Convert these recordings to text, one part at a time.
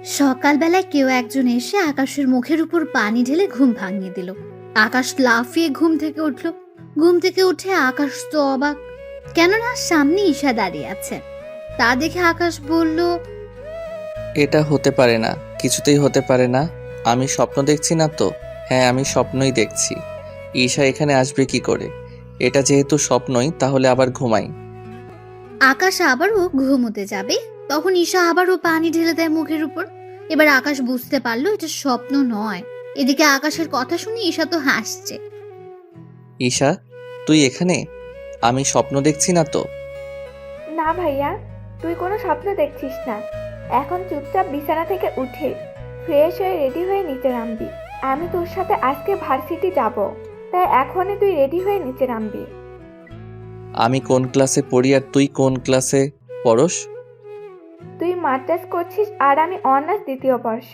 সকালবেলায় কেউ একজন এসে আকাশের মুখের উপর পানি ঢেলে ঘুম ভাঙিয়ে দিল। আকাশ লাফিয়ে ঘুম থেকে উঠল। ঘুম থেকে উঠে আকাশ তো অবাক, কেননা সামনে ঈশা দাঁড়িয়ে আছে। তা দেখে আকাশ বলল, এটা হতে পারে না, কিছুতেই হতে পারে না। আমি স্বপ্ন দেখছি না তো? হ্যাঁ, আমি স্বপ্নই দেখছি। ঈশা এখানে আসবে কি করে? এটা যেহেতু স্বপ্নই, তাহলে আবার ঘুমাই। আকাশ আবারও ঘুমোতে যাবে, তখন ঈশা আবারও পানি ঢেলে দেয় মুখের উপর। এবার আকাশ বুঝতে পারলো এটা স্বপ্ন নয়। এদিকে আকাশের কথা শুনে ঈশা তো হাসছে। ঈশা, তুই এখানে? আমি স্বপ্ন দেখছি না তো? না ভাইয়া, তুই কোনো স্বপ্ন দেখছিস না। এখন চুপচাপ বিছানা থেকে উঠে ফ্রেশ হয়ে রেডি হয়ে নিচে নামবি। আমি তোর সাথে আজকে ভার্সিটি যাব, তাই এখনই তুই রেডি হয়ে নিচে নামবি। আমি কোন ক্লাসে পড়ি আর তুই কোন ক্লাসে পড়স? তুই মাস্টার্স করছিস আর আমি অনার্স দ্বিতীয় বর্ষ।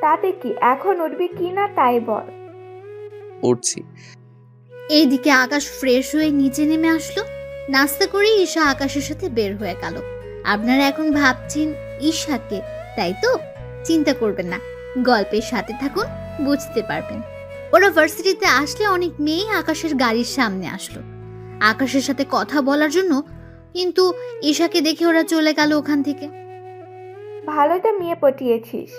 তাতে কি, এখন উঠবি কি না তাই বল। উঠছি। এইদিকে আকাশ ফ্রেশ হয়ে নিচে নেমে আসলো। নাস্তা করে ঈশা আকাশের সাথে বের হয়ে গেল। আপনারা এখন ভাবছেন ঈশাকে, তাই তো? চিন্তা করবেন না, গল্পের সাথে থাকুন, বুঝতে পারবেন। ওরা ভার্সিটিতে আসলে অনেক মেয়ে আকাশের গাড়ির সামনে আসলো আকাশের সাথে কথা বলার জন্য, কিন্তু ঈশাকে দেখে ওরা চলে গেল ওখান থেকে। ভালোই তো মেয়ে পটিয়েছিস।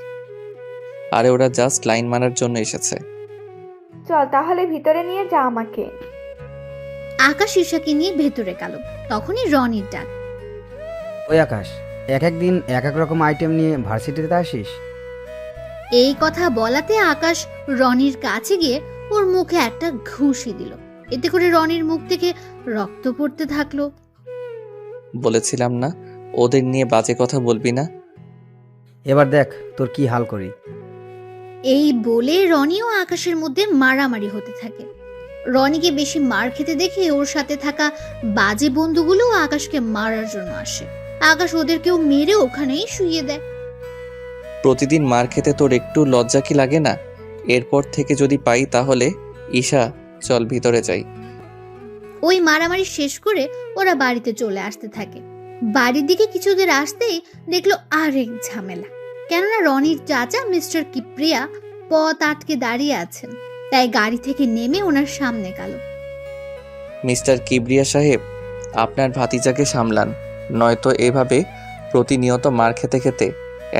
আরে ওরা জাস্ট লাইন মারার জন্য এসেছে। চল তাহলে ভিতরে নিয়ে যা আমাকে। আকাশ ঈশাকে নিয়ে ভেতরে গেল। তখনই রনির ডাক। ওই আকাশ, এক এক দিন এক এক রকম আইটেম নিয়ে ভার্সিটিতে আসিস। এই কথা বলাতে আকাশ রনির কাছে গিয়ে ওর মুখে একটা ঘুষি দিল। এতে করে রনির মুখ থেকে রক্ত পড়তে থাকলো। বলেছিলাম না ওদের নিয়ে বাজে কথা বলবি না। এবার দেখ তোর কি হাল করি। এই বলে রনি ও আকাশের মধ্যে মারামারি হতে থাকে। রনিকে বেশি মার খেতে দেখে ওর সাথে থাকা বাজে বন্ধুগুলো আকাশকে মারার জন্য আসে। আকাশ ওদেরকেও মেরে ওখানেই শুইয়ে দেয়। প্রতিদিন মার খেতে তোর একটু লজ্জা কি লাগে না? এরপর থেকে যদি পাই তাহলে। ঈশা, চল ভিতরে যাই। ওই মারামারি শেষ করে ওরা বাড়িতে চলে আসতে থাকে। বাড়ির দিকে কিছু দূর আসতেই দেখলো আরেক ঝামেলা, কেননা রনির চাচা মিস্টার কিপ্রিয়া পথ আটকে দাঁড়িয়ে আছেন। তাই গাড়ি থেকে নেমে ওনার সামনে গেল। মিস্টার কিবরিয়া সাহেব, আপনার ভাতিজাকে সামলান, নয়তো এভাবে প্রতিনিয়ত মার খেতে খেতে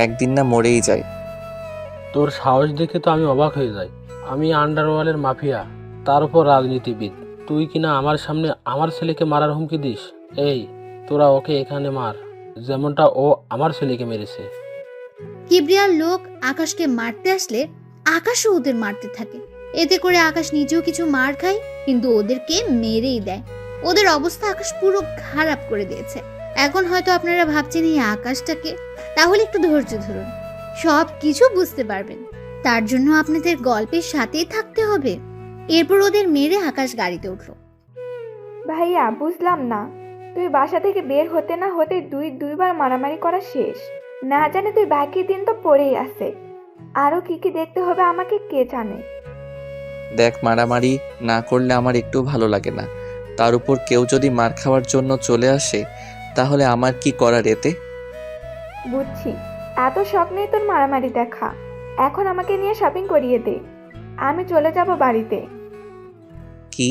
একদিন না মরেই যায়। তোর সাহস দেখে তো আমি অবাক হয়ে যাই। আমি আন্ডারওয়ার্ল্ডের মাফিয়া, তার উপর রাজনীতিবিদ। তুই কিনা আমার সামনে আমার ছেলেকে মারার হুমকি দিস? এই, তোরা ওকে এখানে মার, যেমনটা ও আমার ছেলেকে মেরেছে। কিবরিয়ার লোক আকাশকে মারতে আসলে আকাশও ওদের মারতে থাকে। এতে করে আকাশ নিজেও কিছু মার খায়, কিন্তু ওদেরকে মেরেই দেয়। ওদের অবস্থা আকাশ পুরো খারাপ করে দিয়েছে। এখন হয়তো আপনারা ভাবছেন এই আকাশটাকে, তাহলে একটু ধৈর্য ধরুন, সব কিছু বুঝতে পারবেন। তার জন্য আপনাদের গল্পের সাথেই থাকতে হবে। এরপর ওদের মেরে আকাশ গাড়িতে উঠলো। ভাইয়া, বুঝলাম না, তুই বাসা থেকে বের হতে না হতে দুইবার মারামারি করা শেষ। না জানে তুই বাকি দিন তো পড়েই আছে। আরো কি কি দেখতে হবে আমাকে কে জানে। দেখ, মারামারি না করলে আমার একটু ভালো লাগে না। তার উপর কেউ যদি মার খাওয়ার জন্য চলে আসে, তাহলে আমার কি করার এতে? বুঝছি, এত শখ নেই তোর মারামারি দেখা। এখন আমাকে নিয়ে শপিং করিয়ে দে, আমি চলে যাব বাড়িতে। কি?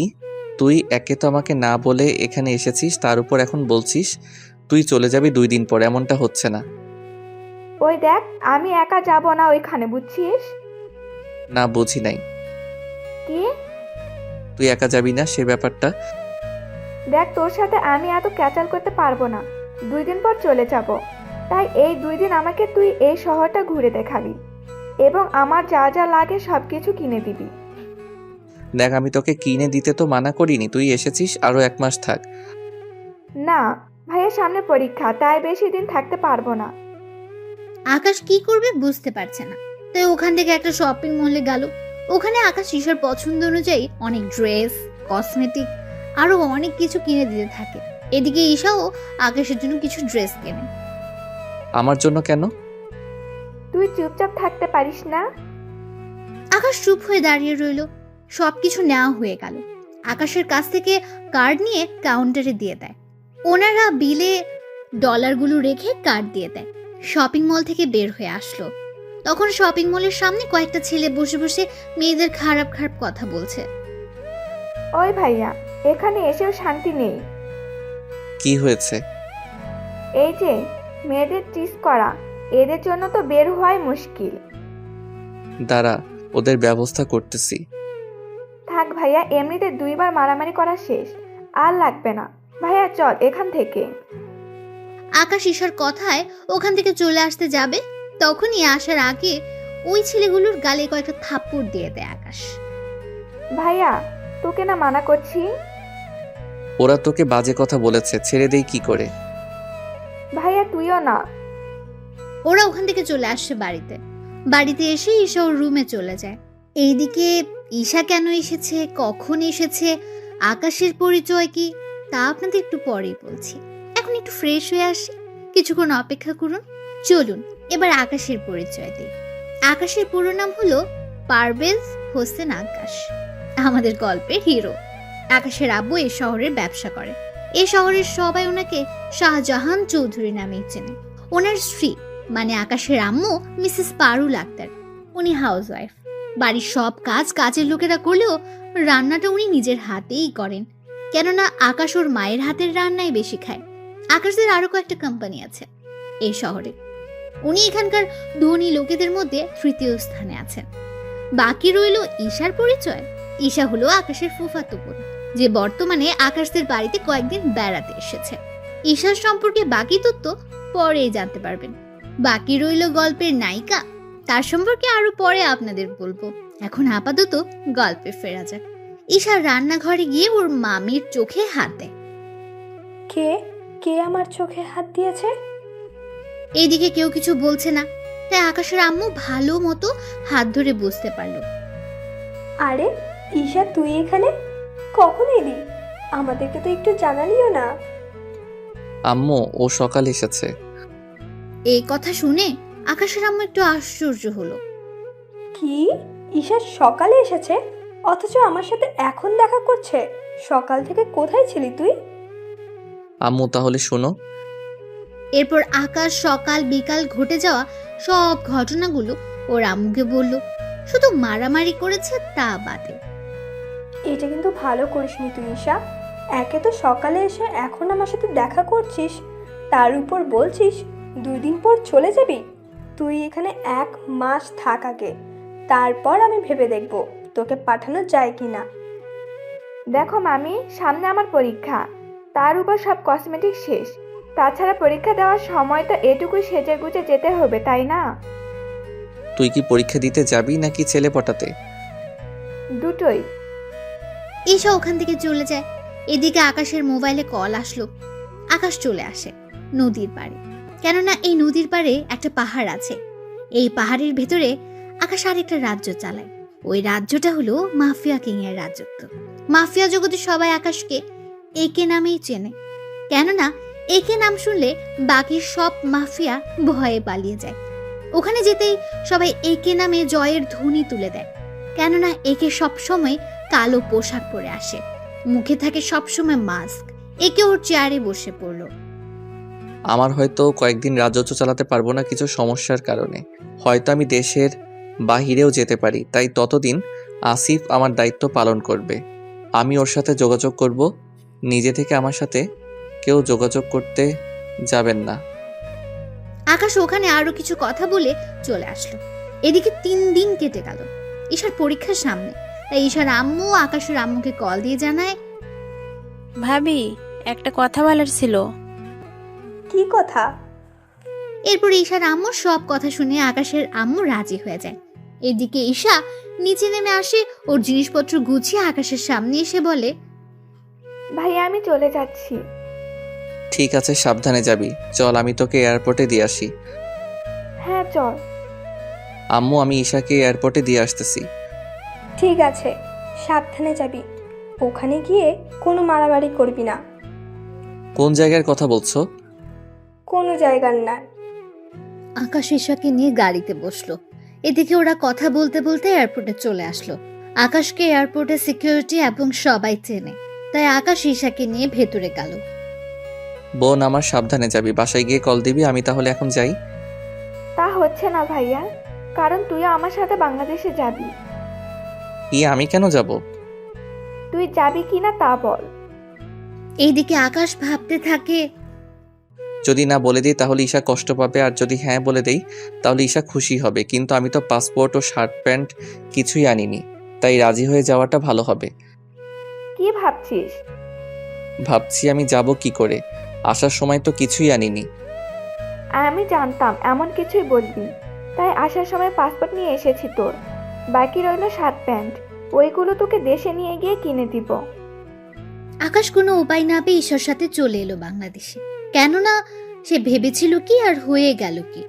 তুই একে তো আমাকে না বলে এখানে এসেছিস, তার উপর এখন বলছিস তুই চলে যাবি 2 দিন পর। এমনটা হচ্ছে না। ওই দেখ, আমি একা যাব না ওইখানে, বুঝছিস? না, বুঝি নাই। কি? তুই একা যাবি না সে ব্যাপারটা। দেখ, তোর সাথে আমি এত ক্যাচাল করতে পারবো না। 2 দিন পর চলে যাব, তাই এই 2 দিন আমাকে তুই এই শহরটা ঘুরে দেখাবি এবং আমার যা যা লাগে সব কিছু কিনে দিবি। দেখ, আমি তোকে কিনে দিতে তো মানা করিনি, তুই এসেছিস, আরো 1 মাস থাক। না ভাইয়ের সামনে পরীক্ষা, তাই বেশি দিন থাকতে পারবো না। আকাশ কি করবে বুঝতে পারছে না, তাই ওখান থেকে একটা শপিং মলে গেল। ওখানে আকাশ ঈশার পছন্দ অনুযায়ী অনেক ড্রেস, কসমেটিক আরো অনেক কিছু কিনে দিতে থাকে। এদিকে ঈশাও আকাশের জন্য কিছু ড্রেস কেনে। আমার জন্য কেন? তুই চুপচাপ থাকতে পারিস না? আকাশ চুপ হয়ে দাঁড়িয়ে রইল। সবকিছু নেওয়া হয়ে গেল। আকাশের কাছ থেকে কার্ড নিয়ে কাউন্টারে দিয়ে দেয়। ওনারা বিলে ডলারগুলো রেখে কার্ড দিয়ে দেয়। শপিং মল থেকে বের হয়ে আসলো। তখন শপিং মলের সামনে কয়েকটা ছেলে বসে বসে মেয়েদের খারাপ খারাপ কথা বলছে। ওই ভাইয়া, এখানে এসেও শান্তি নেই। কি হয়েছে? এই যে মেয়েদের টিস করা, এদের জন্য তো বের হওয়াই মুশকিল। দাঁড়া, ওদের ব্যবস্থা করতেছি। থাক ভাইয়া, এমনিতে 2বার মারামারি করা শেষ, আর লাগবে না। ভাইয়া চল এখান থেকে। আকাশ ঈশার কথায় ওখান থেকে চলে আসতে যাবে, তখনই আসার আগে ওই ছেলেগুলোর গালে কয়েকটা থাপ্পড় দিয়ে দেয় আকাশ। ভাইয়া তোকে না মানা করছি। ওরা তোকে বাজে কথা বলেছে, ছেড়ে দেই কি করে? ভাইয়া তুইও না। ওরা ওখান থেকে চলে আসছে বাড়িতে। বাড়িতে এসে ঈশা ওর রুমে চলে যায়। এইদিকে ঈশা কেন এসেছে, কখন এসেছে, আকাশের পরিচয় কি, তা আপনাদের একটু পরেই বলছি। এখন একটু ফ্রেশ হয়ে আসি, কিছুক্ষণ অপেক্ষা করুন। চলুন এবার আকাশের পরিচয় দিই। আকাশের পুরো নাম হলো পারভেজ হোসেন আকাশ, আমাদের গল্পের হিরো। আকাশের আব্বু এই শহরের ব্যবসা করে। এই শহরের সবাই ওনাকে শাহজাহান চৌধুরী নামেই চেনে। ওনার স্ত্রী মানে আকাশের আম্মু মিসেস পারুল আক্তার, উনি হাউসওয়াইফ। বাড়ির সব কাজ কাজের লোকেরা করলেও রান্নাটা উনি নিজের হাতেই করেন, কেননা আকাশ ওর মায়ের হাতের রান্নাই বেশি খায়। আকাশদের আরো কয়েকটা কোম্পানি আছে এই শহরে। উনি এখানকার ধনী লোকেদের মধ্যে তৃতীয় স্থানে আছেন। বাকি রইল ঈশার পরিচয়। ঈশা হলো আকাশের ফুফাতো বোন, যে বর্তমানে আকাশদের বাড়িতে কয়েকদিন বেড়াতে এসেছে। ঈশার সম্পর্কে বাকি তথ্য পরেই জানতে পারবেন। বাকি রইল গল্পের নায়িকা, তার সম্পর্কে আরো পরে আপনাদের বলবো। এখন আপাতত গল্পে ফেরা যাক। ঈশা রান্নাঘরে গিয়ে ওর মামির চোখে হাত দেয়। কে কে আমার চোখে হাত দিয়েছে? এইদিকে কেউ কিছু বলছে না, তাই আকাশের আম্মু ভালো মতো হাত ধরে বুঝতে পারলো। আরে ঈশা, তুই এখানে কখন এলি? আমাদেরকে তো একটু জানালিও না। আম্মু, ও সকালে এসেছে। এই কথা শুনে আকাশের আম্মু একটু আশ্চর্য হলো। কি, ঈশা সকালে এসেছে, অথচ আমার সাথে এখন দেখা করছে? সকাল থেকে কোথায় ছিলি তুই? আম্মু তাহলে শোনো। এরপর আকাশ সকাল বিকাল ঘটে যাওয়া সব ঘটনাগুলো ওর আম্মুকে বলল। শুধু মারামারি করেছে তা বাদে। এটা কিন্তু ভালো করিসনি তুই ঈশা। একে তো সকালে এসে এখন আমার সাথে দেখা করছিস, তার উপর বলছিস 2 দিন পর চলে যাবি। তুই এখানে 1 মাস থাক আগে, তারপর আমি ভেবে দেখব তোকে পাঠানো যায় কি না। দেখো মামি, সামনে আমার পরীক্ষা, তার উপর সব কসমেটিক শেষ। তাছাড়া পরীক্ষা দেওয়ার সময় তো এটুকুই সেজে গুজে যেতে হবে, তাই না? তুই কি পরীক্ষা দিতে যাবি নাকি ছেলে পটাতে? দুটোই। ঈশা ওখান থেকে চলে যায়। এদিকে আকাশের মোবাইলে কল আসলো। আকাশ চলে আসে নদীর পাড়ে, কেননা এই নদীর পাড়ে একটা পাহাড় আছে। এই পাহাড়ের ভেতরে আকাশ আরেকটা রাজ্য চালায়। ওই রাজ্যটা হলো মাফিয়া কিং এর রাজত্ব। মাফিয়া জগতে সবাই আকাশকে একে নামেই চেনে, কেননা একে নাম শুনলে বাকি সব মাফিয়া ভয়ে পালিয়ে যায়। ওখানে যেতেই সবাই একে নামে জয়ের ধ্বনি তুলে দেয়, কেননা একে সবসময় কালো পোশাক পরে আসে, মুখে থাকে সবসময় মাস্ক। একে ওর চেয়ারে বসে পড়লো। আমার হয়তো কয়েকদিন রাজত্ব চালাতে পারবো না কিছু সমস্যার কারণে, হয়তো আমি দেশের বাহিরেও যেতে পারি, তাই ততদিন আসিফ আমার দায়িত্ব পালন করবে। আমি ওর সাথে যোগাযোগ করব, নিজে থেকে আমার সাথে কেউ যোগাযোগ করতে যাবেন না। আকাশ ওখানে আরো কিছু কথা বলে চলে আসলো। এদিকে 3 দিন কেটে গেল ঈশার পরীক্ষার সামনে। তাই ঈশার আম্মু আকাশের আম্মুকে কল দিয়ে জানায়, ভাবি একটা কথা বলার ছিল। কি কথা? এরপর ঈশার আম্মু সব কথা শুনে আকাশের আম্মু রাজি হয়ে যায়। এদিকে ঈশা নিচে নেমে আসে, ওর জিনিসপত্র গুছিয়ে আকাশের সামনে এসে বলে, ভাইয়া আমি চলে যাচ্ছি। ঠিক আছে, সাবধানে যাবি। চল আমি তোকে এয়ারপোর্টে দিয়ে আসি। হ্যাঁ চল। আম্মু, আমি ঈশাকে এয়ারপোর্টে দিয়ে আসতেছি। ঠিক আছে, সাবধানে যাবি। ওখানে গিয়ে কোনো মারামারি করবি না। কোন জায়গার কথা বলছো? কোনো জায়গার না। আকাশ ঈশাকে নিয়ে গাড়িতে বসলো। এদিকে ওরা কথা বলতে বলতে এয়ারপোর্টে চলে আসলো। আকাশকে এয়ারপোর্টে সিকিউরিটি এবং সবাই চেনে, তাই আকাশ ঈশাকে নিয়ে ভেতরে গেল। বোন আমার, সাবধানে যাবি। বাসায় গিয়ে কল দিবি। আমি তাহলে এখন যাই। তা হচ্ছে না ভাইয়া। কারণ তুইও আমার সাথে বাংলাদেশে যাবি। আমি কেন যাব? তুই যাবি কি না তা বল। এইদিকে আকাশ ভাবতে থাকে, যদি না বলে দিই তাহলে ঈশা কষ্ট পাবে, আর যদি হ্যাঁ বলে দেই তাহলে ঈশা খুশি হবে। কিন্তু আমি তো পাসপোর্ট ও শার্ট প্যান্ট কিছুই আনিনি, তাই রাজি হয়ে যাওয়াটা ভালো হবে। কি ভাবছিস? ভাবছি আমি যাব কি করে, আসার সময় তো কিছুই আনিনি। আমি জানতাম এমন কিছুই বলবি, তাই আসার সময় পাসপোর্ট নিয়ে এসেছি তোর। বাকি রইল শার্ট প্যান্ট, ওইগুলো তোকে দেশে নিয়ে গিয়ে কিনে দিব। আকাশ কোনো উপায় না পেয়ে ঈশার সাথে চলে এলো বাংলাদেশে। কেননা সে ভেবেছিল কি আর হয়ে গেল কি।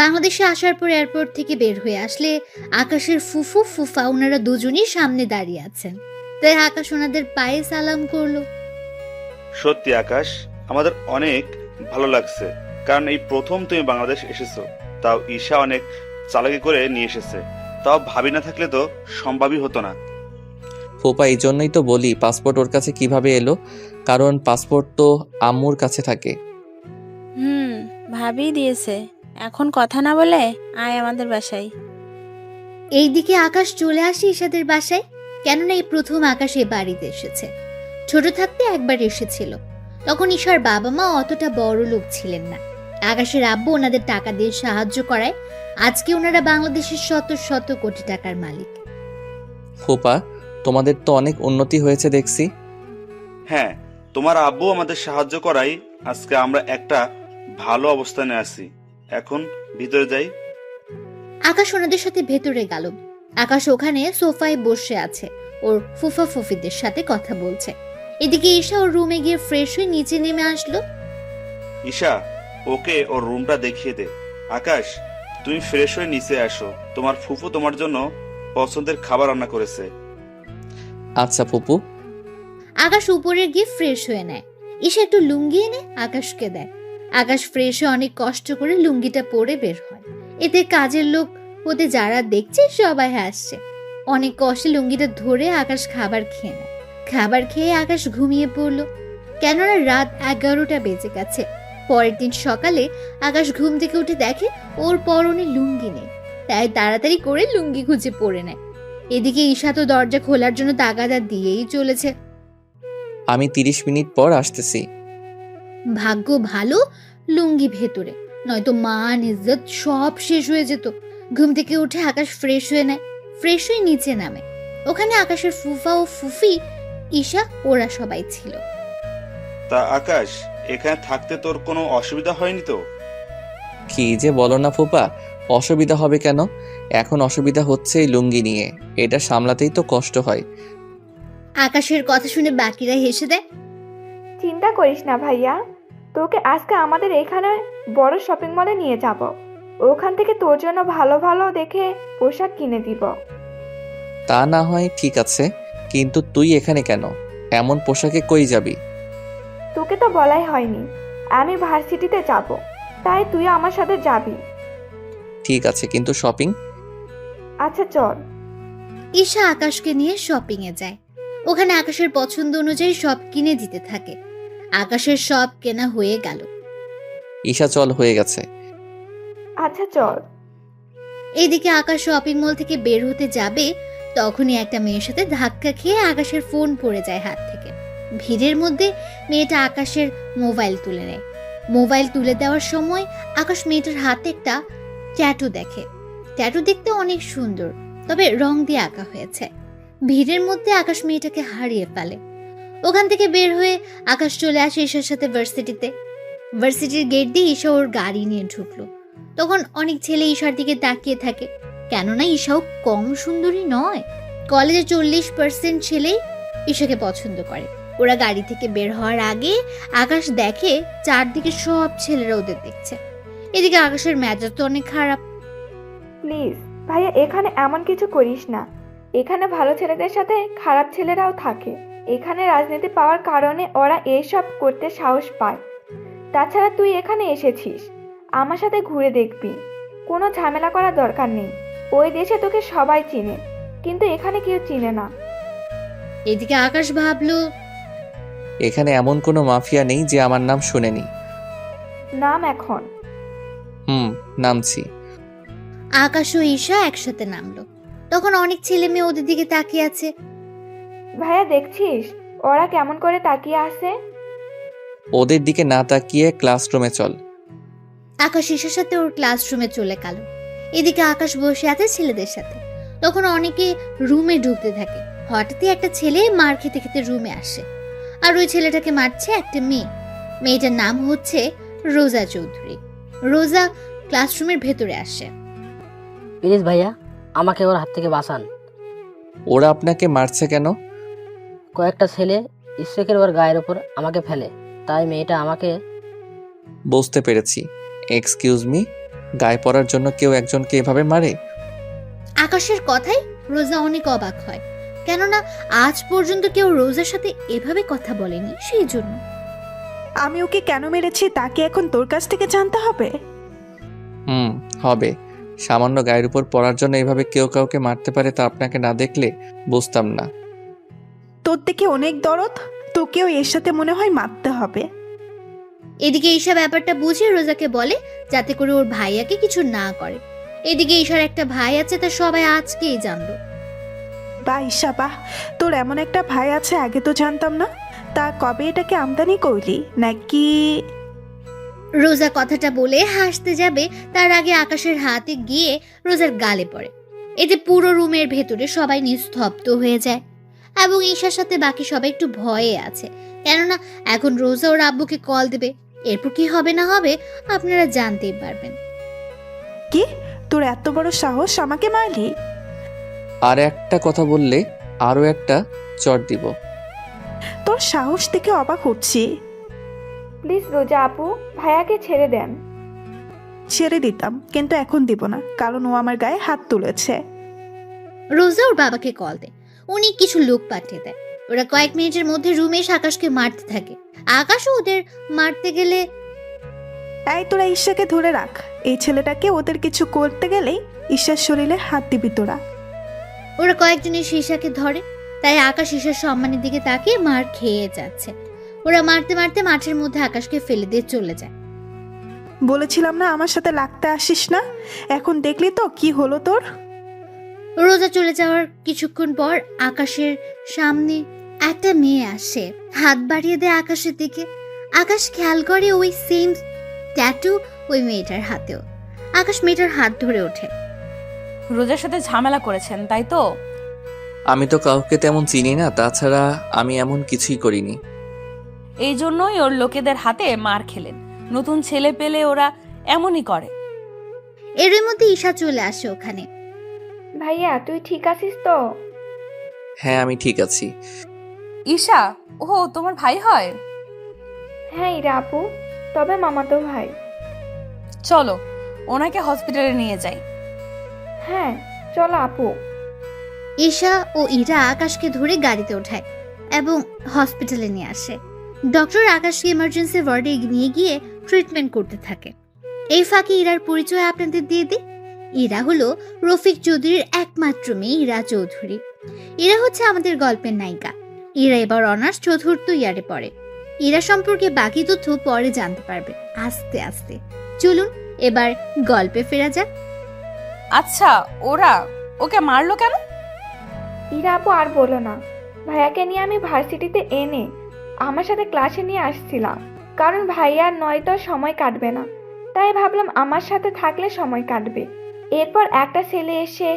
বাংলাদেশে আসার পর এয়ারপোর্ট থেকে বের হয়ে আসলে আকাশের ফুফু ফুফা ওনারা দুজনই সামনে দাঁড়িয়ে আছেন। তাই আকাশ ওনাদের পায়ে সালাম করলো। সত্যি আকাশ, আমাদের অনেক ভালো লাগছে, কারণ এই প্রথম তুমি বাংলাদেশ এসেছো, তাও ঈশা অনেক চালাকি করে নিয়ে এসেছে। তাও ভাবি না থাকলে তো সম্ভবই হতো না। ফোপা এই জন্যই তো বলি পাসপোর্ট ওর কাছে কিভাবে এলো, কারণ পাসপোর্ট তো আম্মুর কাছে থাকে। ভাবি দিয়েছে। এখন কথা না বলে আয় আমাদের বাসায়। এইদিকে আকাশ চলে আসে ঈশাদের বাসায়। কেননা এই প্রথম আকাশ এ বাড়িতে এসেছে। ছোট থাকতে একবার এসেছিল, তখন ঈশার বাবা মা অতটা বড় লোক ছিলেন না। আকাশের আব্বু ওনাদের টাকা দিয়ে সাহায্য করায় আজকে ওনারা বাংলাদেশের শত শত কোটি টাকার মালিক। ফোপা, তোমাদের তো অনেক উন্নতি হয়েছে দেখছি। হ্যাঁ, তোমার আব্বু আমাদের সাহায্য করাই আজকে আমরা একটা ভালো অবস্থানে আছি। এখন ভিতরে যাই। আকাশ ওনাদের সাথে ভেতরে গেল। আকাশ ওখানে সোফায় বসে আছে, ওর ফুফা ফুফিদের সাথে কথা বলছে। এদিকে ঈশা ওর রুমে গিয়ে ফ্রেশ হয়ে নিচে নেমে আসলো। ঈশা, ওকে ওর রুমটা দেখিয়ে দে। আকাশ, তুমি ফ্রেশ হয়ে নিচে আসো, তোমার ফুফু তোমার জন্য পছন্দের খাবার রান্না করেছে। আচ্ছা ফুপু। আকাশ উপরে গিয়ে ফ্রেশ হয়ে নেয়। ঈশা একটু লুঙ্গি এনে আকাশকে দেয়। আকাশ ফ্রেশ হয়ে অনেক কষ্ট করে লুঙ্গিটা পরে বের হয়। এতে কাজের লোক হতে যারা দেখছে সবাই হাসছে। অনেক কষ্টে লুঙ্গিটা ধরে আকাশ খাবার খেয়ে নেয়। খাবার খেয়ে আকাশ ঘুমিয়ে পড়লো। কেননা রাত 11টা বেজে গেছে। পরের দিন সকালে আকাশ ঘুম থেকে উঠে দেখে ওর পরনে লুঙ্গি নেই, তাই তাড়াতাড়ি করে লুঙ্গি খুঁজে পরে নেয়। এদিকে ঈশা তো দরজা খোলার জন্য তাগাদা দিয়েই চলেছে। আমি 30 মিনিট পর আসতেছি। ভাগ্য ভালো লুঙ্গি ভেতরে, নয়তো মান ইজ্জত সব শেষ হয়ে যেত। ঘুম থেকে উঠে আকাশ ফ্রেশ হয়ে নেয়। ফ্রেশ হয়ে নিচে নামে। ওখানে আকাশের ফুফা ও ফুফি, ঈশা ওরা সবাই ছিল। তা আকাশ, এখানে থাকতে তোর কোনো অসুবিধা হয়নি তো? কি যে বলো না ফোপা, অসুবিধা হবে কেন? এখন অসুবিধা হচ্ছে এই লুঙ্গি নিয়ে, এটা সামলাতেই তো কষ্ট হয়। আকাশের কথা শুনে বাকিরা হেসে দেয়। চিন্তা করিস না ভাইয়া, তোকে আজকে আমাদের এখানে বড় শপিং মলে নিয়ে যাব। ওখান থেকে তোর জন্য ভালো ভালো দেখে পোশাক কিনে দিব। তা না হয় ঠিক আছে, কিন্তু তুই এখানে কেন? এমন পোশাকে কই যাবি? তোকে তো বলাই হয়নি, আমি ভার্সিটিতে যাব, তাই তুই আমার সাথে যাবি। ঠিক আছে, কিন্তু শপিং? আচ্ছা চল। ঈশা আকাশকে নিয়ে শপিং এ যায়। ওখানে আকাশের পছন্দ অনুযায়ী সব কিনে দিতে থাকে। আকাশের সব কেনা হয়ে গেল। ঈশা চল, হয়ে গেছে। আচ্ছা চল। এইদিকে আকাশ শপিং মল থেকে বের হতে যাবে, তখনই একটা মেয়ের সাথে ধাক্কা খেয়ে আকাশের ফোন পড়ে যায় হাত থেকে। ভিড়ের মধ্যে মেয়েটা আকাশের মোবাইল তুলে নেয়। মোবাইল তুলে দেওয়ার সময় আকাশ মেয়েটার হাতে একটা ট্যাটু দেখে। ট্যাটু দেখতে অনেক সুন্দর, তবে রং দিয়ে আঁকা হয়েছে। ভিড়ের মধ্যে আকাশ মেয়েটাকে হারিয়ে ফেলে। ওখান থেকে বের হয়ে আকাশ চলে আসে ঈশার সাথে ভার্সিটিতে। ভার্সিটির গেট দিয়ে ঈশা ওর গাড়ি নিয়ে ঢুকলো। তখন অনেক ছেলে ঈশার দিকে তাকিয়ে থাকে, কেননা ঈশাও কম সুন্দরী নয়। কলেজে 40% ছেলেই ঈশাকে পছন্দ করে। ওরা গাড়ি থেকে বের হওয়ার আগে আকাশ দেখে চারদিকে সব ছেলেরা ওদের দেখছে। এদিকে আকাশের মেজাজ তো অনেক খারাপ। প্লিজ ভাইয়া, এখানে এমন কিছু করিস না। এখানে ভালো ছেলেদের সাথে খারাপ ছেলেরাও থাকে। এখানে রাজনীতি পাওয়ার কারণে ওরা এইসব করতে সাহস পায়। তাছাড়া তুই এখানে এসেছিস, আমার সাথে ঘুরে দেখবি। কোনো ঝামেলা করার দরকার নেই। ওই দেশে তোকে সবাই চিনে, কিন্তু এখানে কেউ চিনে না। এদিকে আকাশ ভাবলো, এখানে এমন কোনো মাফিয়া নেই যে আমার নাম শুনেনি। নাম এখন। নামছি। আকাশ ও ঈশা একসাথে নামলো। তখন অনেক ছেলে মেয়ে ওদের দিকে তাকিয়ে আছে। ভাইয়া দেখছিস ওরা কেমন করে তাকিয়ে আছে? ওদের দিকে না তাকিয়ে ক্লাসরুমে চল। আকাশ ঈশার সাথে ওর ক্লাসরুমে চলে গেল। এদিকে আকাশ বসে আছে ছেলেদের সাথে। তখন অনেকে রুমে ঢুকতে থাকে। হঠাৎই একটা ছেলে মার খেতে খেতে রুমে আসে, আর ওই ছেলেটাকে মারছে একটা মেয়ে। মেয়েটার নাম হচ্ছে রোজা চৌধুরী। রোজা ক্লাসরুমের ভেতরে আসে। প্লিজ ভাইয়া, আমাকে ওর হাত থেকে বাঁচান। ওরা আপনাকে মারছে কেন? কয়েকটা ছেলে ইচ্ছে করে ওর গায়ের ওপর আমাকে ফেলে, তাই মেয়েটা আমাকে। বুঝতে পেরেছি। এক্সকিউজ মি, গায়ে পড়ার জন্য কেউ একজনকে এভাবে মারে? আকাশের কথাই রোজা অনেক অবাক হয়, কেননা আজ পর্যন্ত কেউ রোজার সাথে এভাবে কথা বলেনি। সেই জন্য আমি ওকে কেন মেরেছি তা কি এখন তোর কাছ থেকে জানতে হবে? হবে। সামান্য গায়ের উপর পড়ার জন্য এভাবে কেউ কাউকে মারতে পারে তা আপনাকে না দেখলে বুঝতাম না। তোর থেকে অনেক দরদ, তোকেও এর সাথে মনে হয় মারতে হবে। এদিকে ঈশা ব্যাপারটা বুঝে রোজাকে বলে যাতে করে ওর ভাইয়াকে কিছু না করে। এদিকে ঈশার একটা ভাই আছে, তা সবাই আজকেই জানলো। বা ঈশা, বাহ, তোর এমন একটা ভাই আছে, আগে তো জানতাম না। তা কবে এটাকে আমদানি করলি নাকি? রোজা কথাটা বলে হাসতে যাবে, তার আগে আকাশের হাতে গিয়ে রোজার গালে পড়ে। এতে পুরো রুমের ভেতরে সবাই নিস্তব্ধ হয়ে যায়, এবং ঈশার সাথে বাকি সবাই একটু ভয়ে আছে, কেননা এখন রোজা ওর আব্বুকে কল দেবে। এরপর কি হবে না হবে আপনারা জানতেই পারবেন। কি, তোর এত বড় সাহস আমাকে মারলি? আর একটা কথা বললে আরো একটা চট দিব। তোর সাহস দেখে অবাক হচ্ছি। প্লিজ রোজা আপু, ভাইয়াকে ছেড়ে দেন। ছেড়ে দিতাম, কিন্তু এখন দিব না, কারণ ও আমার গায়ে হাত তুলেছে। রোজা ওর বাবাকে কল দেয়। উনি কিছু লোক পাঠিয়ে দেয়। ওরা কয়েক মিনিটের মধ্যে রুমে এসে আকাশকে মারতে থাকে। আকাশও ওদের মারতে গেলে, এই তোরা ঈশাকে ধরে রাখ, এই ছেলেটাকে ওদের কিছু করতে গেলেই ঈশার শরীরে হাত দিবি তোরা। ওরা কয়েকজন এসে ঈশাকে ধরে। তাই আকাশ ঈশার সম্মানের দিকে তাকিয়ে মার খেয়ে যাচ্ছে। ওরা মারতে মারতে মাঠের মধ্যে আকাশকে ফেলে দিয়ে চলে যায়। বলেছিলাম না আমার সাথে লাগতে আসিস না, এখন দেখলি তো কি হলো তোর। রোজা চলে যাওয়ার কিছুক্ষণ পর আকাশের সামনে একটা মেয়ে আসে, হাত বাড়িয়ে দেয় আকাশের দিকে। আকাশ খেয়াল করে ওই সেম ট্যাটু ওই মেয়েটার হাতেও। আকাশ মেয়েটার হাত ধরে ওঠে। রোজার সাথে ঝামেলা করেছেন তাই তো? আমি তো কাউকে তেমন চিনি না, তাছাড়া আমি এমন কিছুই করিনি। এই জন্যই ওর লোকেদের হাতে মার খেলেন। নতুন ছেলে পেলে ওরা এমনই করে। এর মধ্যে ঈশা চলে আসে ওখানে। ভাইয়া তুই ঠিক আছিস তো? হ্যাঁ, আমি ঠিক আছি। ঈশা, ও তোমার ভাই হয়? হ্যাঁ ইরা আপু, তবে মামাতো ভাই। চলো ওনাকে হসপিটালে নিয়ে যাই। হ্যাঁ চলো আপু। ঈশা ও ইরা আকাশকে ধরে গাড়িতে ওঠায় এবং হসপিটালে নিয়ে আসে। ডক্টর আকাশকে ইমার্জেন্সি ওয়ার্ডে নিয়ে গিয়ে ট্রিটমেন্ট করতে থাকে। এই ফাঁকে ইরার পরিচয় আপনাদের দিয়ে দিই। ইরা হলো রফিক চৌধুরীর একমাত্র মেয়ে ইরা চৌধুরী। ইরা হচ্ছে আমাদের গল্পের নায়িকা। ইরা এবার অনার্স 4th ইয়ারে পড়ে। ইরা সম্পর্কে বাকি তথ্য পরে জানতে পারবে আস্তে আস্তে। চলুন এবার গল্পে ফেরা যাক। আচ্ছা, ওরা ওকে মারলো কেন? ইরা আপু আর বলো না, ভাইয়াকে নিয়ে আমি ভার্সিটিতে এনে আমার সাথে ক্লাসে নিয়ে আসছিলাম, কারণ ভাইয়ার নয়তো সময় কাটবে না, তাই ভাবলাম আমার সাথে থাকলে সময় কাটবে। এরপর একটা ছেলে এসে।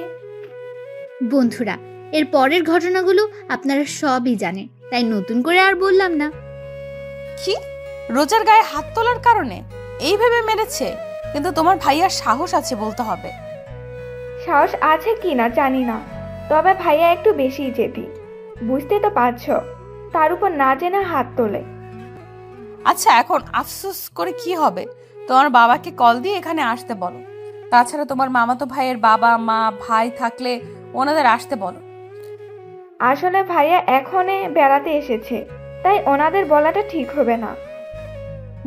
বন্ধুরা, এর পরের ঘটনাগুলো আপনারা সবই জানেন, তাই নতুন করে আর বললাম না। কি, রোজার গায়ে হাত তোলার কারণে এইভাবে মেরেছে? কিন্তু তোমার ভাইয়ার সাহস আছে বলতে হবে। সাহস আছে কি না জানি না, তবে ভাইয়া একটু বেশিই জেদি, বুঝতে তো পারছো। তার উপর না জেনে হাত তোলে। আচ্ছা, এখন আফসোস করে কি হবে? তোমার বাবাকে কল দিয়ে এখানে আসতে বলো। তাছাড়া তোমার মামাতো ভাইয়ের বাবা মা ভাই থাকলে ওনাদের আসতে বলো। আসলে ভাইয়া এখনে বেড়াতে এসেছে, তাই ওনাদের বলাটা ঠিক হবে না।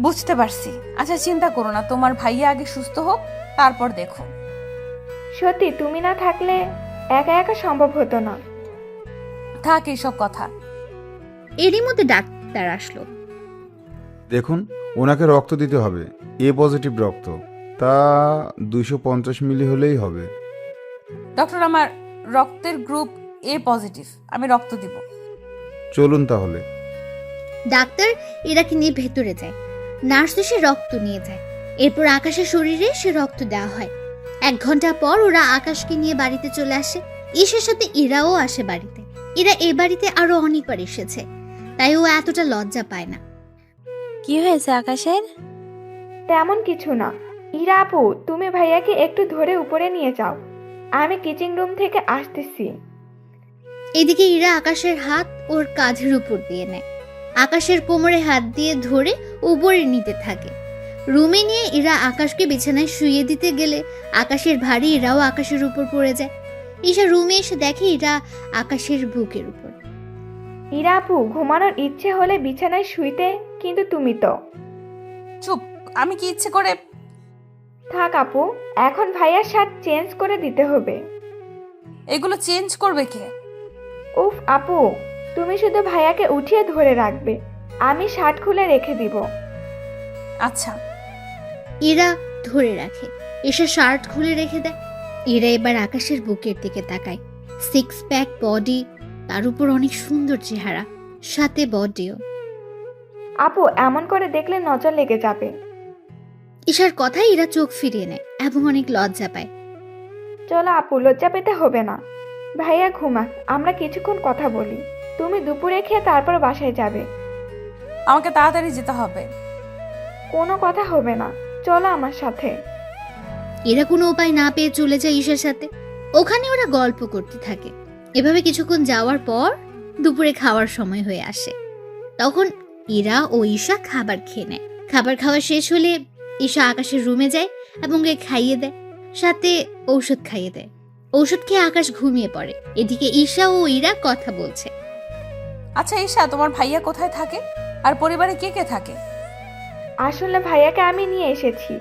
বুঝতে পারছি। আচ্ছা চিন্তা করো না, তোমার ভাইয়া আগে সুস্থ হোক, তারপর দেখো। সত্যি তুমি না থাকলে একা একা সম্ভব হতো না। থাক এইসব কথা। এরই মধ্যে ডাক্তার আসলো। দেখুন, ওনাকে রক্ত দিতে হবে, এ পজিটিভ রক্ত। তা 250 মিলি হলেই হবে। ডক্টর, আমার রক্তের গ্রুপ এ পজিটিভ, আমি রক্ত দিব। চলুন তাহলে। ডাক্তার ইরাকে নিয়ে ভেতরে যায়। নার্স এসে রক্ত নিয়ে যায়। এরপর আকাশের শরীরে সে রক্ত দেওয়া হয়। 1 ঘন্টা পর ওরা আকাশকে নিয়ে বাড়িতে চলে আসে। ঈশার সাথে ইরাও আসে বাড়িতে। ইরা এ বাড়িতে আরো অনেকবার এসেছে, তাই ও এতটা লজ্জা পায় না। কি হয়েছে আকাশের? তেমন কিছু না। ইরা আপু, তুমি ভাইয়াকে একটু ধরে উপরে নিয়ে যাও, আমি কিচেন রুম থেকে আসতেছি। এদিকে ইরা আকাশের হাত ওর কাঁধের উপর দিয়ে নেয়। আকাশের কোমরে হাত দিয়ে ধরে উপরে নিতে থাকে। রুমে নিয়ে ইরা আকাশকে বিছানায় শুইয়ে দিতে গেলে আকাশের ভারী ইরাও আকাশের উপর পড়ে যায়। ঈশা রুমে এসে দেখে ইরা আকাশের বুকের উপর। ইরা আপু, ঘুমানোর ইচ্ছে হলে বিছানায় শুইতে, কিন্তু তুমি তো। চুপ, আমি কি ইচ্ছে করে? থাক আপু, এখন ভাইয়ার শার্ট চেঞ্জ করে দিতে হবে। এগুলো চেঞ্জ করবে কে? উফ আপু, তুমি শুধু ভাইয়াকে উঠিয়ে ধরে রাখবে, আমি শার্ট খুলে রেখে দিব। আচ্ছা। ইরা ধরে রাখে। ঈশা শার্ট খুলে রেখে দেয়। ইরা এবার আকাশের বুকের দিকে তাকায়। 6 প্যাক বডি, তার উপর অনেক সুন্দর চেহারা, সাথে বডিও। আপু, এমন করে দেখলে নজর লেগে যাবে। ঈশার কথায় ইরা চোখ ফিরিয়ে নেয় এবং অনেক লজ্জা পায়। চলো আপু, লজ্জা পেতে হবে না। ভাইয়া ঘুমাক, আমরা কিছুক্ষণ কথা বলি। তুমি দুপুরে খেয়ে তারপর বাসায় যাবে। আমাকে তাড়াতাড়ি যেতে হবে। কোনো কথা হবে না, চলো আমার সাথে। এরা কোনো উপায় না পেয়ে চলে যায় ঈশার সাথে। ওখানে ওরা গল্প করতে থাকে। এভাবে কিছুক্ষণ যাওয়ার পর দুপুরে খাওয়ার সময় হয়ে আসে। তখন ইরা ও ঈশা খাবার খেয়ে নেয়। খাবার খাওয়া শেষ হলে ঈশা আকাশের রুমে যায় এবং ওকে খাইয়ে দেয়, সাথে ঔষধ খাইয়ে দেয়। ঔষধ খেয়ে আকাশ ঘুমিয়ে পড়ে। এদিকে ঈশা ও ইরা কথা বলছে। আচ্ছা ঈশা, তোমার ভাইয়া কোথায় থাকে আর পরিবারে কে কে থাকে? আসলে ভাইয়াকে আমি নিয়ে এসেছি,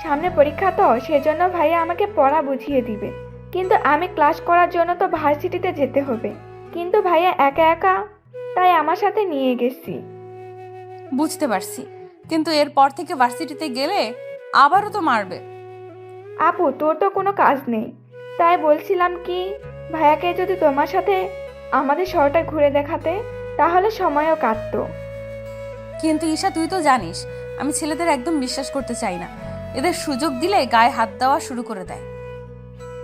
সামনে পরীক্ষা তো, সেজন্য ভাইয়া আমাকে পড়া বুঝিয়ে দিবে। কিন্তু আমি ক্লাস করার জন্য তো ভার্সিটিতে যেতে হবে, কিন্তু ভাইয়া একা একা, তাই আমার সাথে নিয়ে গেছি। বুঝতে পারছি, কিন্তু এরপর থেকে ভার্সিটিতে গেলে আবারও তো মারবে। আপু, তোর তো কোনো কাজ নেই, তাই বলছিলাম কি, ভাইয়াকে যদি তোমার সাথে আমাদের শহরটা ঘুরে দেখাতে, তাহলে সময়ও কাটতো। কিন্তু ঈশা, তুই তো জানিস আমি ছেলেদের একদম বিশ্বাস করতে চাই না। এদের সুযোগ দিলে গায়ে হাত দেওয়া শুরু করে দেয়।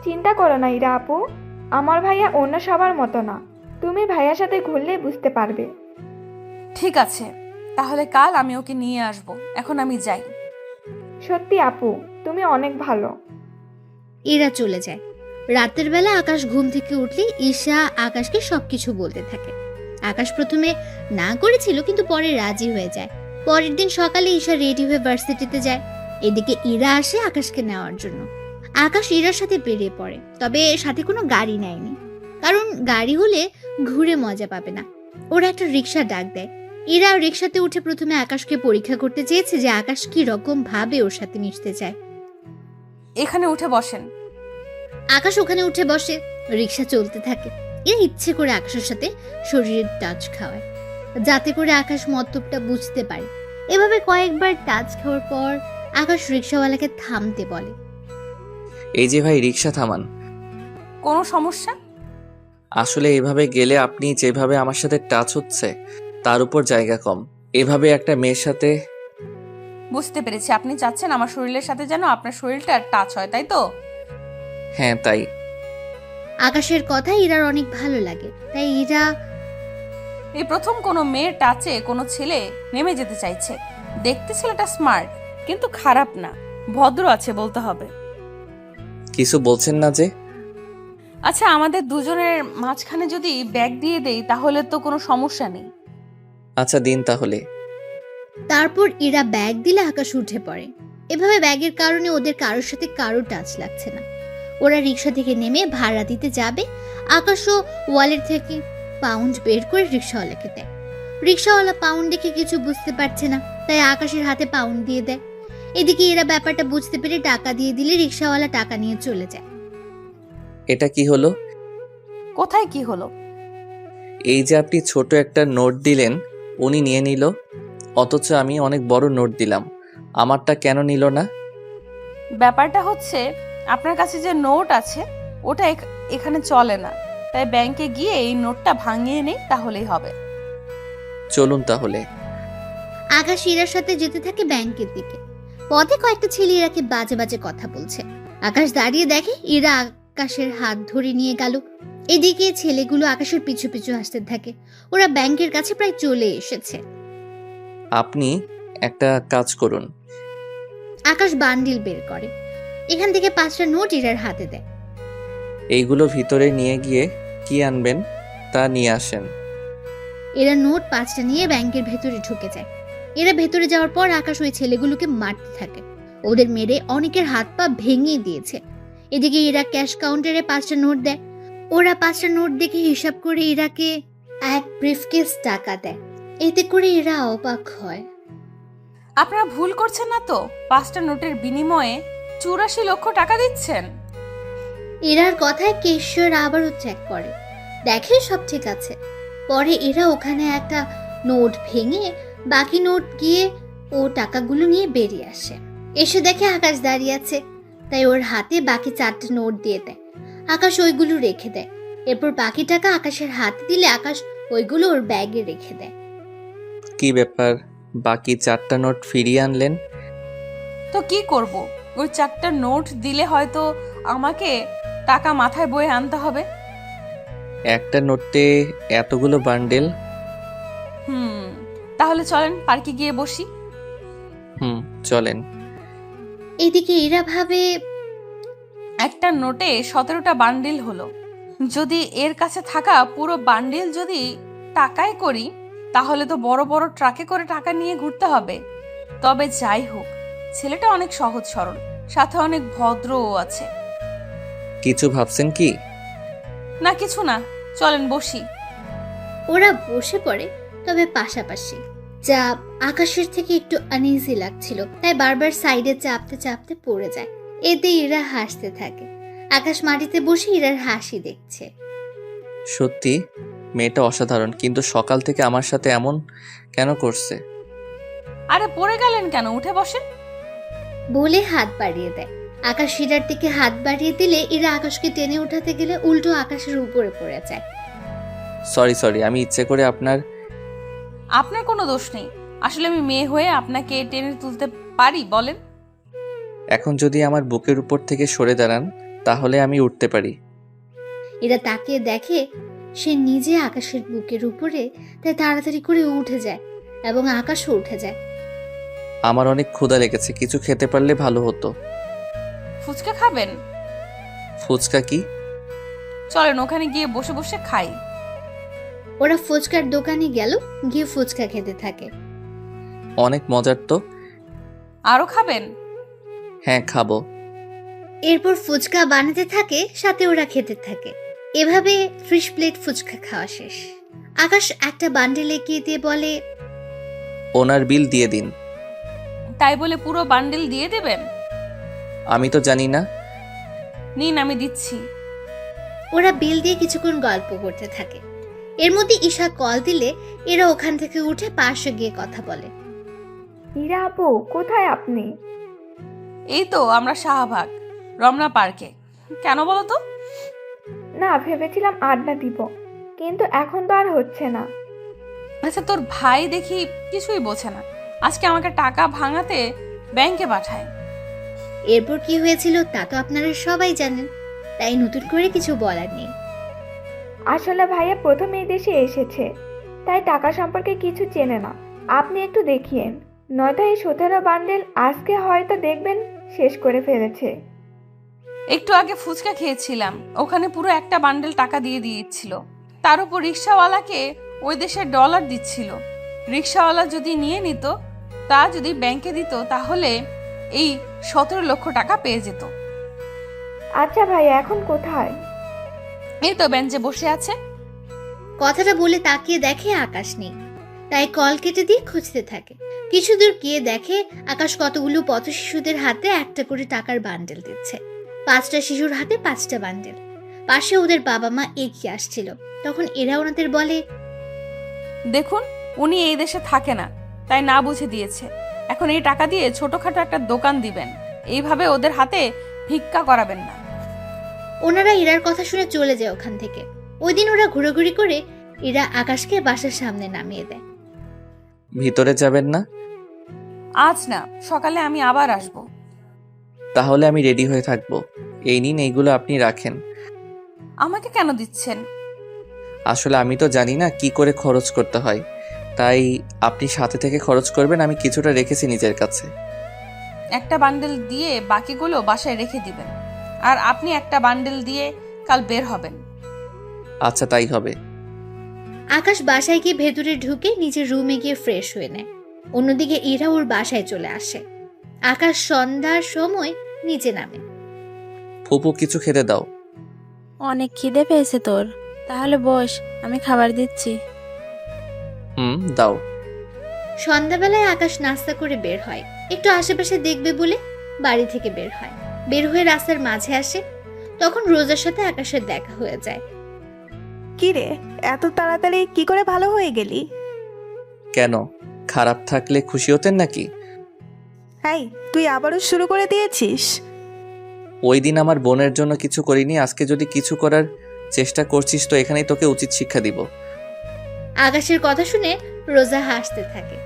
চিন্তা করো না ইরা আপু, আমার ভাইয়া অন্য সবার মতো না। তুমি ভাইয়ার সাথে ঘুরলেই বুঝতে পারবে। ঠিক আছে, তাহলে কাল আমি ওকে নিয়ে আসব। এখন আমি যাই। সত্যি আপু, তুমি অনেক ভালো। এরা চলে যায়। রাতের বেলা আকাশ ঘুম থেকে উঠলে ঈশা আকাশকে সবকিছু বলতে থাকে। আকাশ প্রথমে না করেছিল, কিন্তু পরে রাজি হয়ে যায়। পরের দিন সকালে ঈশা রেডি হয়ে ভার্সিটিতে যায়। এদিকে ইরা আসে আকাশকে নেওয়ার জন্য। আকাশ ইরার সাথে বেরিয়ে পড়ে, তবে সাথে কোনো গাড়ি নেয়নি, কারণ গাড়ি হলে ঘুরে মজা পাবে না। ওরা একটা রিক্সা ডাক দেয়। ইরা রিক্সাতে উঠে প্রথমে আকাশকে পরীক্ষা করতে চেয়েছে যে আকাশ কি রকম ভাবে ওর সাথে মিশতে চায়। এখানে উঠে বসেন। আকাশ ওখানে উঠে বসে। রিক্সা চলতে থাকে। এরা ইচ্ছে করে আকাশের সাথে শরীরের টাচ খাওয়ায়, যাতে করে আকাশ মতলবটা বুঝতে পারে। এভাবে কয়েকবার টাচ খাওয়ার পর আকাশ রিক্সাওয়ালাকে থামতে বলে। এই যে ভাই, রিক্সা থামান। কোনো সমস্যা? আসলে এভাবে গেলে আপনি যেভাবে আমার সাথে টাচ হচ্ছে তার উপর জায়গা কম। এভাবে একটা মেয়ের সাথে। বুঝতে পেরেছি, আপনি চাচ্ছেন আমার শরীরের সাথে যেন আপনার শরীরটা টাচ হয়, তাই তো? হ্যাঁ, তাই। আকাশের কথা ইরার অনেক ভালো লাগে, তাই ইরা এই প্রথম কোনো মেয়ের টাচে কোনো ছেলে নেমে যেতে চাইছে। দেখতে ছেলেটা স্মার্ট, কিন্তু খারাপ না, ভদ্র আছে বলতে হবে। কিছু বলছেন না যে? আচ্ছা, আমাদের দুজনের মাঝখানে যদি ব্যাগ দিয়ে দেই তাহলে তো কোনো সমস্যা নেই। আচ্ছা, দিন তাহলে। তারপর ইরা ব্যাগ দিলে আকাশ উঠে পড়ে। এভাবে ব্যাগের কারণে ওদের কারোর সাথে কারো টাচ লাগছে না। ওরা রিক্সা থেকে নেমে ভাড়া দিতে যাবে। আকাশও ওয়ালেট থেকে পাউন্ড বের করে রিক্সাওয়ালাকে দেয়। রিক্সাওয়ালা পাউন্ড দেখে কিছু বুঝতে পারছে না, তাই আকাশের হাতে পাউন্ড দিয়ে দেয়। এদিকে এরা ব্যাপারটা বুঝতে পেরে টাকা দিয়ে দিলে রিক্সাওয়ালা টাকা নিয়ে চলে যায়। এটা কি হলো? কোথায় কি হলো? এই যে আপনি ছোট একটা নোট দিলেন, উনি নিয়ে নিল, অথচ আমি অনেক বড় নোট দিলাম, আমারটা কেন নিল না? ব্যাপারটা হচ্ছে আপনার কাছে যে নোট আছে ওটা এখানে চলে না, তাই ব্যাংকে গিয়ে এই নোটটা ভাঙিয়ে নেই, তাহলেই হবে। চলুন তাহলে। আকাশ ইরার সাথে যেতে থাকে ব্যাংকের দিকে। পথে কয়েকটা ছেলে ইরাকে বাজে বাজে কথা বলছে। আকাশ দাঁড়িয়ে দেখে ইরা আকাশের হাত ধরে নিয়ে গেল। এদিকে ছেলেগুলো আকাশের পিছু পিছু আসতে থাকে। ওরা ব্যাংকের কাছে প্রায় চলে এসেছে। আপনি একটা কাজ করুন। আকাশ বান্ডিল বের করে, এখান থেকে 5টা নোট ইরার হাতে দেয়। এইগুলো ভিতরে নিয়ে গিয়ে কি আনবেন তা নিয়ে আসেন। এরা নোট 5টা নিয়ে ব্যাংকের ভেতরে ঢুকে যায়। এরা ভেতরে যাওয়ার পর আকাশ ওই ছেলেগুলোকে মারতে থাকে। ওদের মেরে অনেকের হাত পা ভেঙে দিয়েছে। এদিকে এরা ক্যাশ কাউন্টারে 5টা নোট দেয়। ওরা 5টা নোট দেখে হিসাব করে ইরাকে এক ব্রিফকেস টাকা দেয়। এতে করে এরা অবাক হয়। আপনারা ভুল করছেন না তো? 5টা নোটের বিনিময়ে 84 লক্ষ টাকা দিচ্ছেন? এরার কথায় কেশর আবারও চেক করে, দেখে সব ঠিক আছে। পরে এরা ওখানে একটা নোট ভেঙে বাকি নোট গিয়ে ও টাকাগুলো নিয়ে বেরিয়ে আসে। এসে দেখে আকাশ দাঁড়িয়ে আছে, তাই ওর হাতে বাকি 4টা নোট দিয়ে দেয়। আকাশ ওইগুলো রেখে দেয়। এরপর বাকি টাকা আকাশের হাতে দিলে আকাশ ওইগুলো ওর ব্যাগে রেখে দেয়। কি ব্যাপার, বাকি 4টা নোট ফিরিয়ে আনলেন? তো কি করব? ওই 4টা নোট দিলে হয়তো আমাকে টাকা মাথায় বয়ে আনতে হবে। একটা নোটে এতগুলো বান্ডেল? তাহলে চলেন পার্কে গিয়ে বসি। চলেন। এদিকে এরা ভাবে একটা নোটে 17টা বান্ডিল হলো। যদি এর কাছে থাকা পুরো বান্ডিল যদি টাকায় করি, তাহলে তো বড় বড় ট্রাকে করে টাকা নিয়ে ঘুরতে হবে। তবে যাই হোক, ছেলেটা অনেক সহজ সরল, সাথে অনেক ভদ্রও আছে। কিছু ভাবছেন কি? না, কিছু না, চলেন বসি। ওরা বসে পড়ে, তবে পাশাপাশি। যা আকাশের থেকে একটু আনইজি লাগছিল, তাই বারবার সাইডে চাপতে চাপতে পড়ে যায়। এতে ইরা হাসতে থাকে। আকাশ মাটিতে বসে ইরার হাসি দেখছে। সত্যি মেয়েটা অসাধারণ, কিন্তু সকাল থেকে আমার সাথে এমন কেন করছে? আরে পড়ে গেলেন কেন? উঠে বসেন বলে হাত বাড়িয়ে দেয়। আকাশ ইরার দিকে হাত বাড়িয়ে দিলে ইরা আকাশকে টেনে উঠাতে গেলে উল্টো আকাশের উপরে পড়ে যায়। সরি, আমি ইচ্ছে করে আপনার কোনো দোষ নেই। আসলে আমি মেয়ে হয়ে আপনাকে টেনে তুলতে পারি বলেন? এখন যদি আমার বুকের উপর থেকে সরে দাঁড়ান তাহলে আমি উঠতে পারি। এরা তাকিয়ে দেখে সে নিজে আকাশের বুকের উপরে, তাই তাড়াতাড়ি করে উঠে যায় এবং আকাশও উঠে যায়। আমার অনেক ক্ষুধা লেগেছে, কিছু খেতে পারলে ভালো হতো। ফুচকা খাবেন? ফুচকা কি? চলেন ওখানে গিয়ে বসে বসে খাই। ওরা ফুচকার দোকানে গেল, গিয়ে ফুচকা খেতে থাকে। অনেক মজার তো। আরো খাবেন? হ্যাঁ, খাবো। এরপর ফুচকা বানাতে থাকে, সাথে ওরা খেতে থাকে। এভাবে 30 প্লেট ফুচকা খাওয়া শেষ। আকাশ একটা বান্ডেল এগিয়ে দিয়ে বলে, ওনার বিল দিয়ে দিন। তাই বলে পুরো বান্ডেল দিয়ে দেবেন? আমি তো জানি না। নিন, আমি দিচ্ছি। ওরা বিল দিয়ে কিছুক্ষণ গল্প করতে থাকে। এর মধ্যে ঈশা কল দিলে এরা ওখান থেকে উঠে পাশে গিয়ে কথা বলে। ইরা আপু, কোথায় আপনি? এই তো আমরা শাহবাগ রমনা পার্কে। কেন বলো তো? না, ভেবেছিলাম আড্ডা দিব, কিন্তু এখন তো আর হচ্ছে না। আচ্ছা, তোর ভাই দেখি কিছুই বোঝে না। আজকে আমাকে টাকা ভাঙাতে ব্যাংকে পাঠায়। এরপর কি হয়েছিল তা তো আপনারা সবাই জানেন, তাই নতুন করে কিছু বলার নেই। আসলে ভাইয়া প্রথম এই দেশে এসেছে, তাই টাকা সম্পর্কে কিছু চেনে না। আপনি একটু দেখিয়েন, নয়তো এই 17 বান্ডেল আজকে হয়তো দেখবেন শেষ করে ফেলেছে। একটু আগে ফুচকা খেয়েছিলাম, ওখানে পুরো একটা বান্ডেল টাকা দিয়ে দিয়েছিল। তার উপর রিক্সাওয়ালাকে ওই দেশের ডলার দিচ্ছিল। রিক্সাওয়ালা যদি নিয়ে নিত, তা যদি ব্যাংকে দিত, তাহলে এই 17 লক্ষ টাকা পেয়ে যেত। আচ্ছা ভাইয়া, এখন কোথায়? এই তো বেঞ্চে বসে আছে। কথাটা বলে তাকিয়ে দেখে আকাশ নেই, তাই কল কেটে দিয়ে খুঁজতে থাকে। কিছু দূর গিয়ে দেখে আকাশ কতগুলো পথ শিশুদের হাতে একটা করে টাকার বান্ডেল দিচ্ছে। 5টা শিশুর হাতে 5টা বান্ডেল। পাশে ওদের বাবা মা এগিয়ে আসছিল। তখন এরা ওনাদের বলে, দেখুন, উনি এই দেশে থাকে না, তাই না বুঝে দিয়েছে। এখন এই টাকা দিয়ে ছোটখাটো একটা দোকান দিবেন, এইভাবে ওদের হাতে ভিক্ষা করাবেন না। ওনারা ইরার কথা শুনে চলে যায় ওখান থেকে। ওই দিন ওরা ঘোরাঘুরি করে ইরা আকাশকে বাসার সামনে নামিয়ে দেয়। ভিতরে যাবেন না? আজ না, সকালে আমি আবার আসব। তাহলে আমি রেডি হয়ে থাকবো। এই নিন, এইগুলো আপনি রাখেন। আমাকে কেন দিচ্ছেন? আসলে আমি তো জানি না কি করে খরচ করতে হয়, তাই আপনি সাথে থেকে খরচ করবেন। আমি কিছুটা রেখেছি নিজের কাছে। একটা বান্ডেল দিয়ে বাকিগুলো বাসায় রেখে দিবেন, আর আপনি একটা বান্ডেল দিয়ে কাল বের হবেন। আচ্ছা, তাই হবে। আকাশ বাসায় গিয়ে ভেতরে ঢুকে নিজের রুমে গিয়ে ফ্রেশ হয়ে নেয়। অন্যদিকে ইরা ওর বাসায় চলে আসে। আকাশ সন্ধ্যার সময় নিচে নামে। ফুপু, কিছু খেতে দাও। অনেক খিদে পেয়েছে তোর, তাহলে বস, আমি খাবার দিচ্ছি। দাও। সন্ধ্যাবেলায় আকাশ নাস্তা করে বের হয়, একটু আশেপাশে দেখবে বলে বাড়ি থেকে বের হয়। বের হয়ে রাস্তার মাঝে আসে, তখন রোজার সাথে আকাশের দেখা হয়ে যায়। কি রে, এত তাড়াতাড়ি কি করে ভালো হয়ে গেলি? কেন, খারাপ থাকলে খুশি হতেন নাকি? হাই, তুই আবারও শুরু করে দিয়েছিস? ওই দিন আমার বোনের জন্য কিছু করিনি, আজকে যদি কিছু করার চেষ্টা করছিস তো এখানেই তোকে উচিত শিক্ষা দিব। আকাশের কথা শুনে রোজা হাসতে থাকে।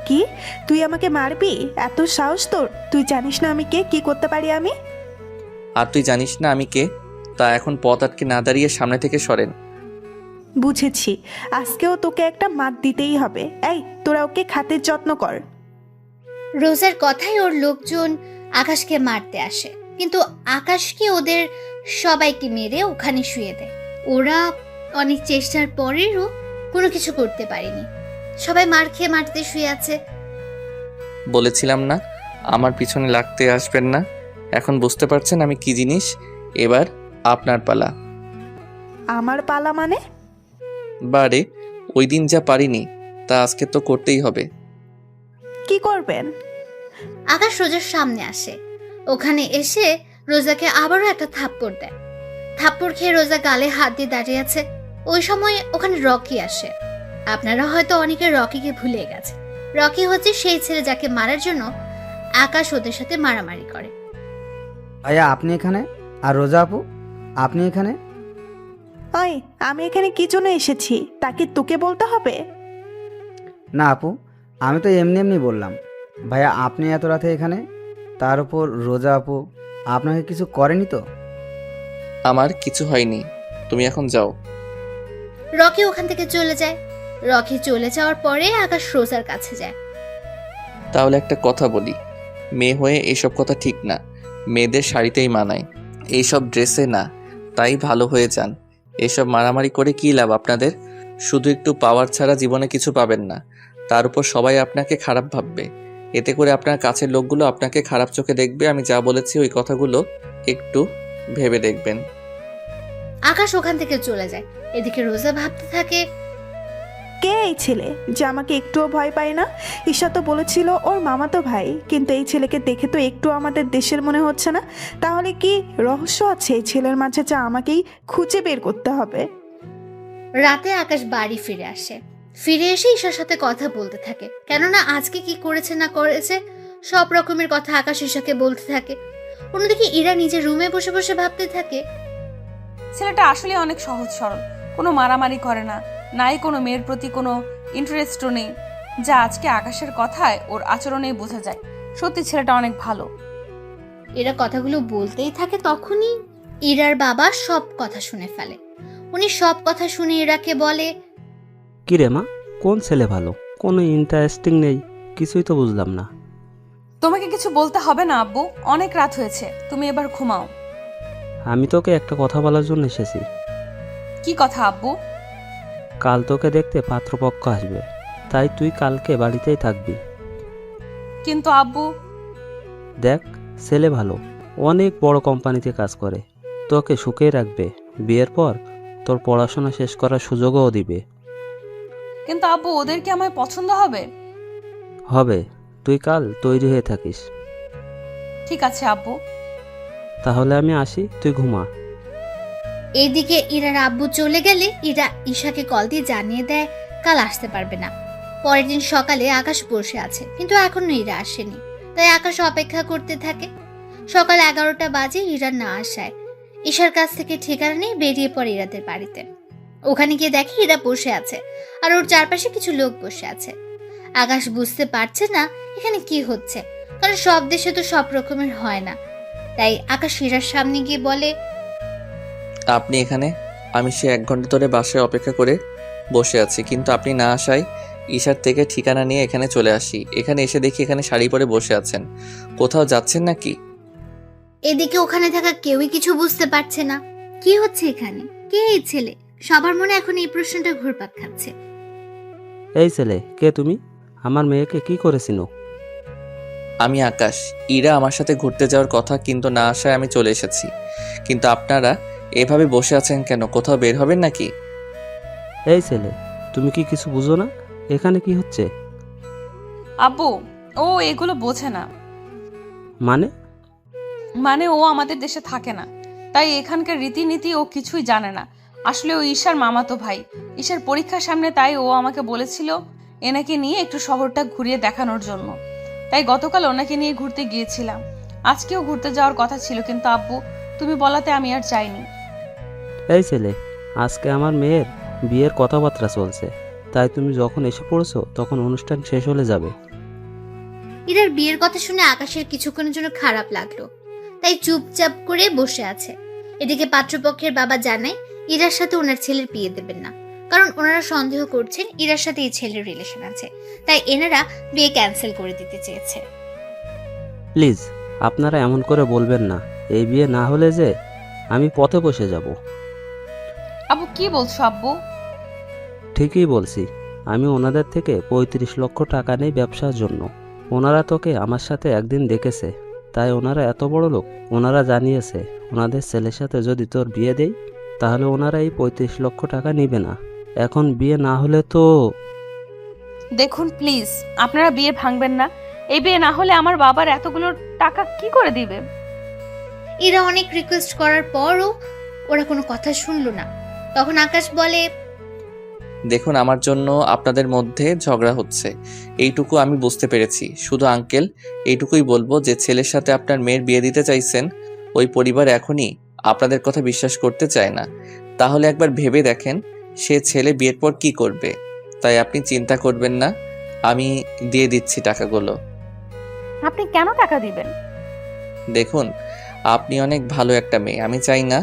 কি, তুই আমাকে মারবি? এত সাহস তোর? তুই জানিস না আমি কে, কি করতে পারি আমি? আর তুই জানিস না আমি কে? তা এখন পথ আটকে না দাঁড়িয়ে সামনে থেকে সরেন। বুঝেছি, আজকেও তোকে একটা মাত দিতেই হবে। এই, তোরা ওকে খাতের যত্ন কর। রোজার কথায় ওর লোকজন আকাশকে মারতে আসে, কিন্তু আকাশকে ওদের সবাইকে মেরে ওখানে শুয়ে দেয়। ওরা অনেক চেষ্টার পরেও কোনো কিছু করতে পারেনি। সবাই মার খেয়ে মাটিতে শুয়ে আছে। বলেছিলাম না আমার পিছনে লাগতে আসবেন না। এখন বুঝতে পারছেন আমি কি জিনিস। এবার আপনার পালা। আমার পালা মানে? বারে, ওই দিন যা পারিনি তা আজকে তো করতেই হবে। কি করবেন? আকাশ রোজার সামনে আসে। ওখানে এসে রোজাকে আবারও একটা থাপ্পড় দেয়। থাপ্পড় খেয়ে রোজা গালে হাত দিয়ে দাঁড়িয়ে আছে। ওই সময় ওখানে রকি আসে। আপনারা হয়তো অনেকে রকিকে ভুলে গেছে। রকি হচ্ছে সেই ছেলে যাকে মারার জন্য আকাশ ওদের সাথে মারামারি করে। ভাইয়া, আপনি এখানে? আর রোজা আপু, আপনি এখানে? ওই, আমি এখানে কি জন্য এসেছি তা কি তোকে বলতে হবে? না আপু, আমি তো এমনি এমনি বললাম। ভাইয়া, আপনি এত রাতে এখানে? তার উপর রোজা আপু আপনাকে কিছু করেনি তো? আমার কিছু হয়নি, তুমি এখন যাও। রকি ওখান থেকে চলে যায়। রকি চলে যাওয়ার পরে আকাশ রোজার কাছে যায়। তাহলে একটা কথা বলি, মেয়ে হয়ে এইসব কথা ঠিক না। মেয়েদের শাড়িতেই মানায়, এইসব ড্রেসে না। তাই ভালো হয়ে যান। এসব মারামারি করে কী লাভ আপনাদের? শুধু একটু পাওয়ার ছাড়া জীবনে কিছু পাবেন না। তার উপর সবাই আপনাকে খারাপ ভাববে। এতে করে আপনার কাছের লোকগুলো আপনাকে খারাপ চোখে দেখবে। আমি যা বলেছি ওই কথাগুলো একটু ভেবে দেখবেন। আকাশ ওখান থেকে চলে যায়। এদিকে রোজা ভাবতে থাকে, কে এই ছেলে যে আমাকে একটুও ভয় পায় না? ঈশা তো বলেছিল ওর মামাতো ভাই, কিন্তু এই ছেলেকে দেখে তো একটু আমাদের দেশের মনে হচ্ছে না। তাহলে কি রহস্য আছে এই ছেলের মাঝে যা আমাকেই খুঁজে বের করতে হবে? রাতে আকাশ বাড়ি ফিরে আসে। ফিরে এসে ঈশার সাথে কথা বলতে থাকে, কেননা আজকে কি করেছে না করেছে সব রকমের কথা আকাশ ঈশাকে বলতে থাকে। অন্যদিকে ইরা নিজের রুমে বসে বসে ভাবতে থাকে, ছেলেটা আসলে অনেক সহজ সরল, কোনো মারামারি করে না, নাই কোনো মেয়ের প্রতি কোনো ইন্টারেস্টও নেই, যা আজকে আকাশের কথায় ওর আচরণেই বোঝা যায়। সত্যি ছেলেটা অনেক ভালো। এরা কথাগুলো বলতেই থাকে, তখনই ইরার বাবা সব কথা শুনে ফেলে। উনি সব কথা শুনে ইরাকে বলে, কি রে মা, কোন ছেলে ভালো? কোনো ইন্টারেস্টিং নেই, কিছুই তো বুঝলাম না। তোমাকে কিছু বলতে হবে না আব্বু, অনেক রাত হয়েছে, তুমি এবার ঘুমাও। আমি তোকে একটা কথা বলার জন্য এসেছি। কি কথা আব্বু? কাল তোকে দেখতে পাত্রপক্ষ আসবে, তাই তুই কালকে বাড়িতেই থাকবি। কিন্তু আব্বু। দেখ, ছেলে ভালো, অনেক বড় কোম্পানিতে কাজ করে, তোকে সুখেই রাখবে। বিয়ের পর তোর পড়াশোনা শেষ করার সুযোগও দিবে। কিন্তু আব্বু, ওদের কি আমায় পছন্দ হবে? হবে, তুই কাল তৈরি হয়ে থাকিস। ঠিক আছে আব্বু। তাহলে আমি আসি, তুই ঘুমা। এদিকে ইরার আব্বু চলে গেলে ইরা ঈশাকে কল দিয়ে জানিয়ে দেয় কাল আসতে পারবে না। পরের দিন সকালে আকাশ বসে আছে, কিন্তু এখনো ইরা আসেনি। তাই আকাশ অপেক্ষা করতে থাকে। সকাল 11টা বাজে ইরা না আসায় ঈশার কাছ থেকে ঠিকানা নিয়ে বেরিয়ে পড়ে ইরাদের বাড়িতে। ওখানে গিয়ে দেখে ইরা বসে আছে আর ওর চারপাশে কিছু লোক বসে আছে। আকাশ বুঝতে পারছে না এখানে কি হচ্ছে, কারণ সব দেশে তো সব রকমের হয় না। তাই আকাশ ইরার সামনে গিয়ে বলে, আপনি এখানে? আমি সে 1 ঘন্টা ধরে বাসায় অপেক্ষা করে বসে আছি, কিন্তু আপনি না আসায় ঈশার থেকে ঠিকানা নিয়ে এখানে চলে আসি। এখানে এসে দেখি এখানে শাড়ি পরে বসে আছেন। কোথাও যাচ্ছেন নাকি? এদিকে ওখানে থাকা কেউই কিছু বুঝতে পারছে না কি হচ্ছে এখানে, কে এই ছেলে। সবার মনে এখন এই প্রশ্নটা ঘুরপাক খাচ্ছে। এই ছেলে, কে তুমি? আমার মেয়েকে কি করেছিল? আমি আকাশ। ইরা আমার সাথে ঘুরতে যাওয়ার কথা, কিন্তু না আসায় আমি চলে এসেছি। কিন্তু আপনারা এভাবে বসে আছেন কেন? কোথাও বের হবেন নাকি? এই ছেলে, তুমি কি কিছু বুঝো না? এখানে কি হচ্ছে? আব্বু, ও এগুলো বোঝে না। মানে ও আমাদের দেশে থাকে না, তাই এখানকার রীতিনীতি ও কিছুই জানে না। আসলে ও ঈশার মামাতো ভাই। ঈশার পরীক্ষার সামনে, তাই ও আমাকে বলেছিল এনাকে নিয়ে একটু শহরটা ঘুরিয়ে দেখানোর জন্য। তাই গতকাল ওনাকে নিয়ে ঘুরতে গিয়েছিলাম। আজকেও ঘুরতে যাওয়ার কথা ছিল, কিন্তু আব্বু তুমি বলাতে আমি আর যাইনি। এই ছেলে, আজকে আমার মেয়ের বিয়ের কথাবার্তা চলছে, তাই তুমি যখন এসে পড়ছো তখন অনুষ্ঠান শেষ হলে যাবে। ইরার বিয়ের কথা শুনে আকাশের কিছুক্ষণের জন্য খারাপ লাগলো, তাই চুপচাপ করে বসে আছে। এদিকে পাত্রপক্ষের বাবা জানায় ইরার সাথে ওনার ছেলের বিয়ে দেবেন না, কারণ ওনারা সন্দেহ করছেন ইরার সাথে এই ছেলের রিলেশন আছে। তাই এনারা বিয়ে ক্যান্সেল করে দিতে চেয়েছে। প্লিজ, আপনারা এমন করে বলবেন না। এই বিয়ে না হলে যে আমি পথে বসে যাব। আব্বু কি বলছো আব্বু? ঠিকই বলছি। আমি ওনাদের থেকে 35 লক্ষ টাকা নেই ব্যবসার জন্য। ওনারা তোকে আমার সাথে একদিন দেখেছে, তাই ওনারা এত বড় লোক। ওনারা জানিয়েছে ওনাদের ছেলের সাথে যদি তোর বিয়ে দেই তাহলে ওনারা এই 35 লক্ষ টাকা নিবে না। এখন বিয়ে না হলে তো... দেখুন প্লিজ, আপনারা বিয়ে ভাঙবেন না। এই বিয়ে না হলে আমার বাবার এতগুলো টাকা কি করে দিবে? এরা অনেক রিকোয়েস্ট করার পরও ওরা কোনো কথা শুনলো না। তখন আকাশ বলে, দেখুন, আমার জন্য আপনাদের মধ্যে ঝগড়া হচ্ছে, এইটুকু আমি বুঝতে পেরেছি। শুধু আঙ্কেল এইটুকুই বলবো যে ছেলের সাথে আপনার মেয়ের বিয়ে দিতে চাইছেন, ওই পরিবার এখনই আপনাদের কথা বিশ্বাস করতে চায় না। তাহলে একবার ভেবে দেখেন সে ছেলে বিয়ের পর কি করবে। তাই আপনি চিন্তা করবেন না, আমি দিয়ে দিচ্ছি টাকাগুলো। আপনি কেন টাকা দিবেন? দেখুন, আপনি অনেক ভালো একটা মেয়ে। আমি চাই না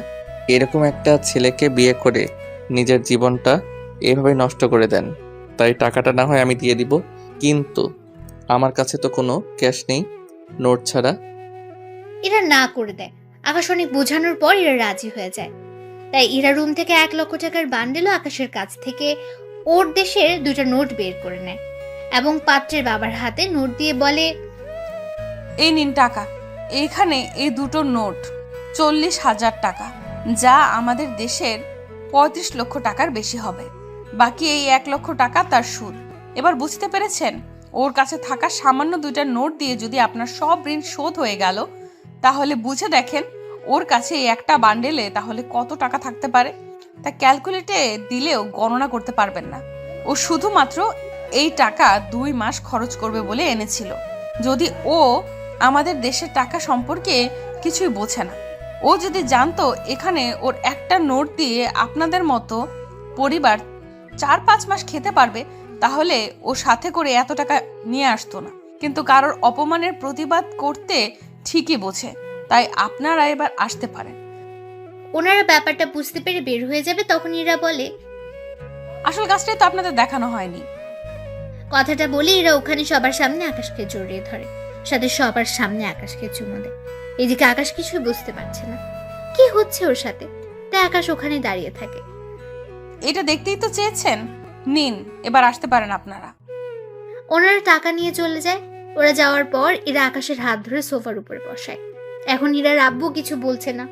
এরকম একটা ছেলেকে বিয়ে করে নিজের জীবনটা এভাবে নষ্ট করে দেন। তাই টাকাটা না হয় আমি দিয়ে দিব, কিন্তু আমার কাছে তো কোনো ক্যাশ নেই, নোট ছাড়া। এরা না করে দেয়। আকাশ অনেক বোঝানোর পর এরা রাজি হয়ে যায়। তাই ইরা রুম থেকে 1 লক্ষ টাকার বান্ডেলও আকাশের কাছ থেকে ওর দেশের 2টা নোট বের করে নেয় এবং পাত্রের বাবার হাতে নোট দিয়ে বলে, এই নিন টাকা। এইখানে এই 2টো নোট 40,000 টাকা, যা আমাদের দেশের 35 লক্ষ টাকার বেশি হবে। বাকি এই 1 লক্ষ টাকা তার সুদ। এবার বুঝতে পেরেছেন? ওর কাছে থাকা সামান্য 2টা নোট দিয়ে যদি আপনার সব ঋণ শোধ হয়ে গেল, তাহলে বুঝে দেখেন ওর কাছে এই একটা বান্ডেলে তাহলে কত টাকা থাকতে পারে। তা ক্যালকুলেটে দিলেও গণনা করতে পারবেন না। ও শুধুমাত্র এই টাকা 2 মাস খরচ করবে বলে এনেছিল। যদি ও আমাদের দেশের টাকা সম্পর্কে কিছুই বোঝে না। ও যদি জানতো এখানে ওর একটা নোট দিয়ে আপনাদের মতো পরিবার 4-5 মাস খেতে পারবে, তাহলে ও সাথে করে এত টাকা নিয়ে আসতো না। কিন্তু কারোর অপমানের প্রতিবাদ করতে ঠিকই বোঝে, তাই আপনারা এবার আসতে পারেন। ওনারা ব্যাপারটা বুঝতে পেরে বের হয়ে যাবে। তখন ইরা বলে, আসল কাজটাই তো আপনাদের দেখানো হয়নি। কথাটা বলে এরা ওখানে সবার সামনে আকাশকে জড়িয়ে ধরে, সাথে সবার সামনে আকাশকে চুমু দেয়। এদিকে আকাশ কিছুই বুঝতে পারছে না কি হচ্ছে ওর সাথে, তাই আকাশ ওখানে দাঁড়িয়ে থাকে। এটা দেখতেই তো চেয়েছেন, নিন এবার আসতে পারেন আপনারা। ওনারা টাকা নিয়ে চলে যায়। ওরা যাওয়ার পর এরা আকাশের হাত ধরে সোফার উপরে বসায়। এখন ইরার আব্বু কিছু বলছে না।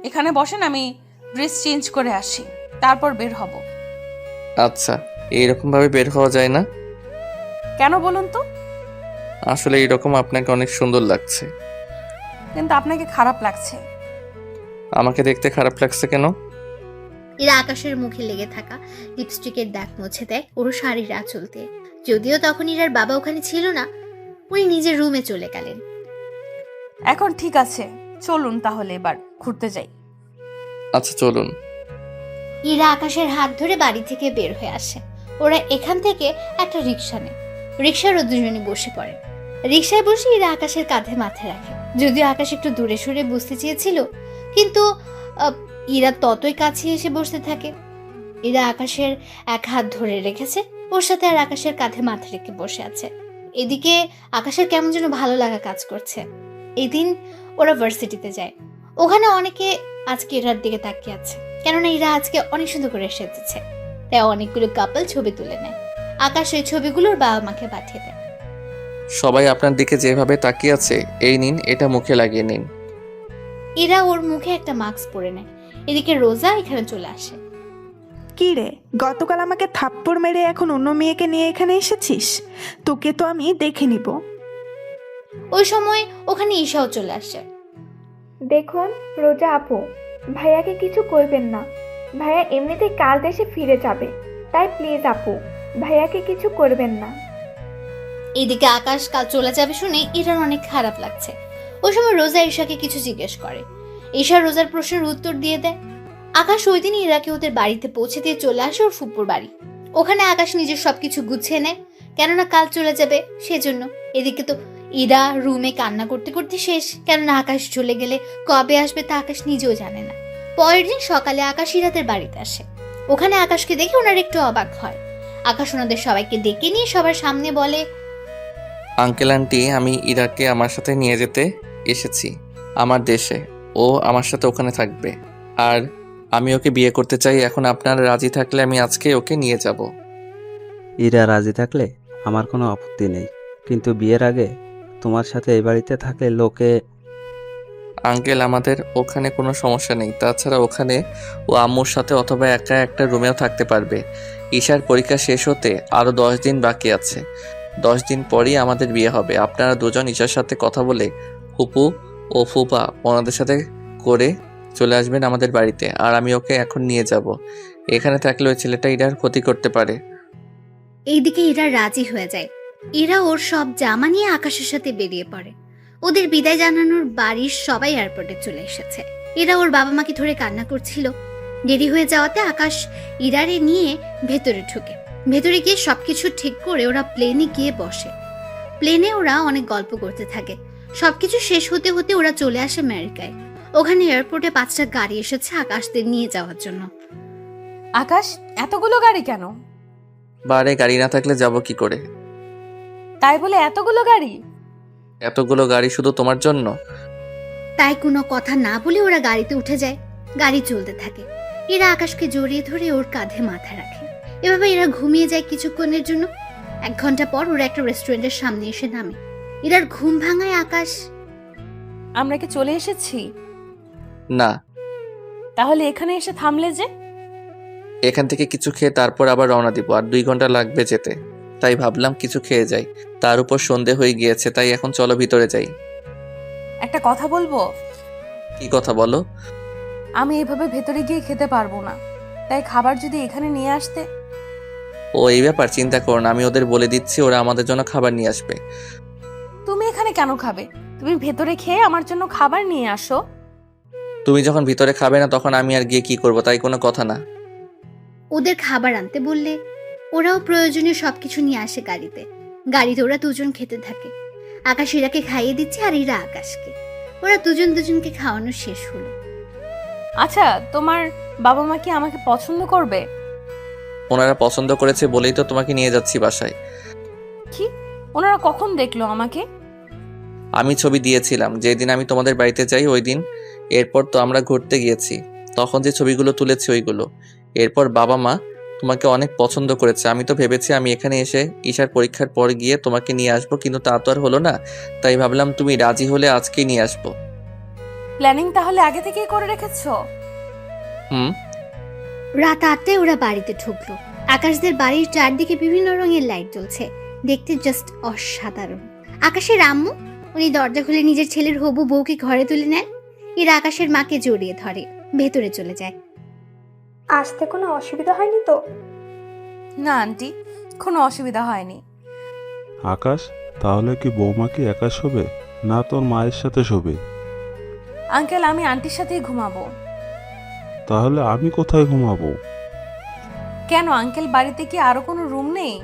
এখানে বসেন, আমি ড্রেস চেঞ্জ করে আসি, তারপর বের হব। আচ্ছা, এইরকম ভাবে বের হওয়া যায় না? কেন বলুন তো? আসলে এইরকম আপনাকে অনেক সুন্দর লাগছে। কিন্তু আপনাকে খারাপ লাগছে। আমাকে দেখতে খারাপ লাগছে কেন? এরা আকাশের মুখে লেগে থাকা লিপস্টিকের দাগ মুছে দেয় ওর শাড়ির আঁচল দিয়ে। যদিও তখন ইরার বাবা ওখানে ছিল না, উনি নিজের রুমে চলে গেলেন। এখন ঠিক আছে, চলুন তাহলে এবার ঘুরতে যাই। আচ্ছা চলুন। ইরা আকাশের হাত ধরে বাড়ি থেকে বের হয়ে আসে। ওরা এখান থেকে একটা রিক্সা নেয়। রিক্সার দুজনে বসে পড়ে। রিক্সায় বসে ইরা আকাশের কাঁধে মাথা রাখে। যদিও আকাশ একটু দূরে সরে বসতে চেয়েছিল, কিন্তু ইরা ততই কাছে এসে বসতে থাকে। ইরা আকাশের এক হাত ধরে রেখেছে, ওর সাথে আর আকাশের কাঁধে মাথা রেখে বসে আছে। এদিকে আকাশের কেমন যেন ভালো লাগা কাজ করছে। এদিন ওরা ভার্সিটিতে যায়। ওখানে অনেকে আজকে ইরার দিকে তাকিয়ে আছে, কেননা ইরা আজকে অনেক সুন্দর করে সেজেছে। তাই অনেকগুলো কাপল ছবি তুলে নেয়। আকাশ ওই ছবিগুলোর বাবা মাকে পাঠিয়ে দেয়। সবাই আপনার দিকে যেভাবে তাকিয়ে আছে, এই নিন, এটা মুখে লাগিয়ে নিন। ইরা ওর মুখে একটা মাস্ক পরে নেয়। এদিকে রোজা এখানে চলে আসে। কি রে, গতকাল আমাকে থাপ্পড় মেরে এখন অন্য মেয়েকে নিয়ে এখানে এসেছিস? তোকে তো আমি দেখে নিব। ওই সময় ওখানে ঈশাও চলে আসে। দেখুন রোজা আপু, ভাইয়াকে কিছু করবেন না। ভাইয়া এমনিতেই কাল দেশে ফিরে যাবে, তাই প্লিজ আপু ভাইয়াকে কিছু করবেন না। এদিকে আকাশ কাল চলে যাবে শুনে ইরার অনেক খারাপ লাগছে। ওই সময় রোজা ঈশাকে কিছু জিজ্ঞেস করে। ঈশা রোজার প্রশ্নের উত্তর দিয়ে দেয়। আকাশ ওই দিন ইরাকে ওদের বাড়িতে পৌঁছে দিয়ে চলে আসে ওর ফুপুর বাড়ি। ওখানে আকাশ নিজের সবকিছু গুছিয়ে নেয়, কেননা কাল চলে যাবে সেজন্য। এদিকে তো ইরা রুমে কান্না করতে করতে শেষ, কেননা আকাশ চলে গেলে কবে আসবে তা আকাশ নিজেও জানে না। পরের দিন সকালে আকাশ ইরাদের বাড়িতে আসে। ওখানে আকাশকে দেখে ওনার একটু অবাক হয়। আকাশ ওনাদের সবাইকে ডেকে নিয়ে সবার সামনে বলে, আঙ্কেল আন্টি, আমি ইরাকে আমার সাথে নিয়ে যেতে এসেছি আমার দেশে। ও আমার সাথে ওখানে থাকবে, আর আমি ওকে বিয়ে করতে চাই। এখন আপনারা রাজি থাকলে আমি আজকে ওকে নিয়ে যাব। ইরা রাজি থাকলে আমার কোনো আপত্তি নেই, কিন্তু বিয়ের আগে তোমার সাথে এই বাড়িতে থাকলে লোকে। আঙ্কেল, আমাদের ওখানে কোনো সমস্যা নেই। তাছাড়া ওখানে ও আম্মুর সাথে অথবা একা একটা রুমেও থাকতে পারবে। ঈশার পরীক্ষা শেষ হতে আরও 10 দিন বাকি আছে। 10 দিন পরই আমাদের বিয়ে হবে। আপনারা দুজন ঈশার সাথে কথা বলে ফুপু ও ফুপা ওনাদের সাথে করে চলে আসবেন আমাদের বাড়িতে, আর আমি ওকে এখন নিয়ে যাব। এখানে থাকলে ওই ছেলেটা ইরার ক্ষতি করতে পারে। এইদিকে ইরা রাজি হয়ে যায়। ইরা ওর সব জামা নিয়ে আকাশের সাথে বেরিয়ে পড়ে। ওদের বিদায় জানানোর বাড়ির সবাই এয়ারপোর্টে চলে এসেছে। ইরা ওর বাবা মাকে ধরে কান্না করছিল। দেরি হয়ে যাওয়াতে আকাশ ইরারে নিয়ে ভেতরে ঢুকে। ভেতরে গিয়ে সবকিছু ঠিক করে ওরা প্লেনে গিয়ে বসে। প্লেনে ওরা অনেক গল্প করতে থাকে। সবকিছু শেষ হতে হতে ওরা চলে আসে আমেরিকায়। ওখানে এয়ারপোর্টে 5টা গাড়ি এসেছে আকাশদের নিয়ে যাওয়ার জন্য। আকাশ, এতগুলো গাড়ি কেন? বারে গাড়ি না থাকলে যাব কি করে? তাই বলে এতগুলো গাড়ি? এতগুলো গাড়ি শুধু তোমার জন্য? তাই কোনো কথা না বলে ওরা গাড়িতে উঠে যায়। গাড়ি চলতে থাকে। এরা আকাশকে জড়িয়ে ধরে ওর কাঁধে মাথা রাখে। এভাবে এরা ঘুমিয়ে যায় কিছুক্ষণের জন্য। 1 ঘন্টা পর ওরা একটা রেস্টুরেন্টের সামনে এসে নামে। এরার ঘুম ভাঙায় আকাশ, আমরা কি চলে এসেছি? না। তাহলে এখানে এসে থামলে যে? এখান থেকে কিছু খেয়ে তারপর আবার রওনা দিব, আর 2 ঘন্টা লাগবে যেতে। তাই ভাবলাম কিছু খেয়ে যাই। তার উপর সন্ধে হয়ে গিয়েছে, তাই এখন চলো ভিতরে যাই। একটা কথা বলবো? কি কথা বলো? আমি এভাবে ভেতরে গিয়ে খেতে পারবো না, তাই খাবার যদি এখানে নিয়ে আসতে। ও এই ব্যাপার, চিন্তা করো না, আমি ওদের বলে দিচ্ছি, ওরা আমাদের জন্য খাবার নিয়ে আসবে। তুমি এখানে কেন খাবে? তুমি ভেতরে খেয়ে আমার জন্য খাবার নিয়ে আসো। তুমি যখন ভিতরে খাবে না তখন আমি আর গিয়ে কি করব? তাই কোনো কথা না। ওদের খাবার আনতে বললে ওরাও প্রয়োজনীয় সবকিছু নিয়ে আসে গাড়িতে। গাড়িতে ওরা দুজন খেতে থাকে। আকাশ ইরাকে খাইয়ে দিচ্ছে আর ইরা আকাশকে। ওরা দুজনকে খাওয়ানো শেষ হলো। আচ্ছা, তোমার বাবা মা কি আমাকে পছন্দ করবে? ওনারা পছন্দ করেছে বলেই তো তোমাকে নিয়ে যাচ্ছি বাসায়। কি? ওনারা কখন দেখলো আমাকে? আমি ছবি দিয়েছিলাম যেদিন আমি তোমাদের বাড়িতে যাই ওই দিন। এরপর তো আমরা ঘুরতে গিয়েছি, তখন যে ছবিগুলো তুলেছি ওইগুলো। এরপর বাবা মা তোমাকে অনেক পছন্দ করেছে। আমি তো ভেবেছি আমি এখানে এসে ঈশার পরীক্ষার পর গিয়ে তোমাকে নিয়ে আসবো, কিন্তু তা তো আর হলো না। তাই ভাবলাম তুমি রাজি হলে আজকেই নিয়ে আসবো। প্ল্যানিং তাহলে আগে থেকেই করে রেখেছো? রাত 8টায় ওরা বাড়িতে ঢুকলো। আকাশদের বাড়ির চারদিকে বিভিন্ন রঙের লাইট জ্বলছে, দেখতে জাস্ট অসাধারণ। আকাশের আম্মু উনি দরজা খুলে নিজের ছেলের হবু বউকে ঘরে তুলে নেন। এরা আকাশের মাকে জড়িয়ে ধরে ভেতরে চলে যায়। আসতে কোনো অসুবিধা হয়নি তো? না আন্টি, কোনো অসুবিধা হয়নি। আকাশ, তাহলে কি বৌমা কি একা শোবে না তোর মায়ের সাথে শোবে? আঙ্কেল আমি আন্টির সাথেই ঘুমাবো। তাহলে আমি কোথায় ঘুমাবো? কেন আঙ্কেল, বাড়িতে কি আরো কোনো রুম নেই?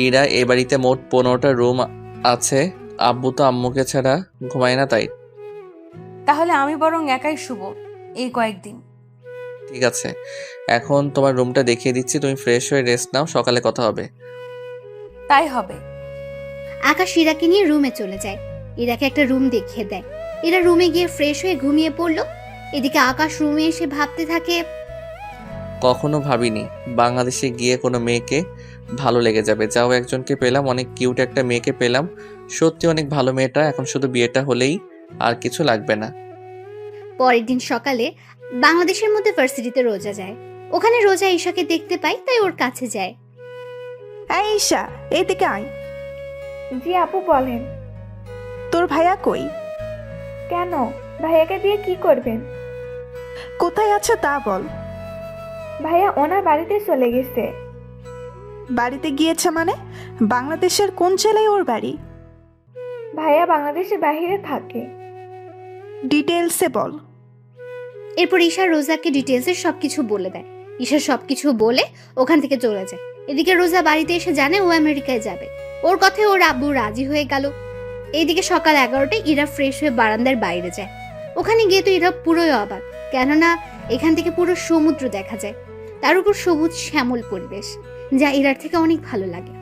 ইরা, এই বাড়িতে মোট 15টা রুম আছে। আব্বু তো আম্মুকে ছাড়া ঘুমায় না, তাই। তাহলে আমি বরং একাই শুব এই কয়েকদিন। ঠিক আছে, এখন তোমার রুমটা দেখিয়ে দিচ্ছি, তুমি ফ্রেশ হয়ে রেস্ট নাও, সকালে কথা হবে। তাই হবে। আকাশ ইরাকে নিয়ে রুমে চলে যায়। ইরাকে একটা রুম দেখিয়ে দেয়। এরা রুমে গিয়ে ফ্রেশ হয়ে ঘুমিয়ে পড়লো। এদিকে আকাশ রুমে এসে ভাবতে থাকে, কখনো ভাবিনি বাংলাদেশে গিয়ে কোনো মেয়েকে ভালো লেগে যাবে। যাও, একজনকে পেলাম, অনেক কিউট একটা মেয়েকে পেলাম, সত্যি অনেক ভালো মেয়েটা। এখন শুধু বিয়েটা হলেই আর কিছু লাগবে না। পরের দিন সকালে বাংলাদেশের মধ্যে ভার্সিটিতে রোজা যায়। ওখানে রোজা ঈশাকে দেখতে পায়, তাই ওর কাছে যায়। এই ঈশা, এইদিকে আয়। জি আপু বলেন। তোর ভাইয়া কই? কেন, ভাইয়াকে দিয়ে কি করবেন? কোথায় আছে তা বল। ভাইয়া ওনার বাড়িতে চলে গেছে। বাড়িতে গিয়েছে মানে? বাংলাদেশের কোন জেলায় ওর বাড়ি? ভাইয়া বাংলাদেশের বাইরে থাকে। ডিটেলসে বল। এরপর ঈশা রোজাকে ডিটেলসে সবকিছু বলে দেয়। ঈশা সবকিছু বলে ওখান থেকে চলে যায়। এদিকে রোজা বাড়িতে এসে জানে ও আমেরিকায় যাবে। ওর কথায় ওর আব্বু রাজি হয়ে গেল। এইদিকে সকাল 11টায় ইরা ফ্রেশ হয়ে বারান্দার বাইরে যায়। ওখানে গিয়ে তো ইরা পুরোই অবাক, কেননা এখান থেকে পুরো সমুদ্র দেখা যায়, তার উপর সবুজ শ্যামল পরিবেশ, যা ইরার থেকে অনেক ভালো লাগে।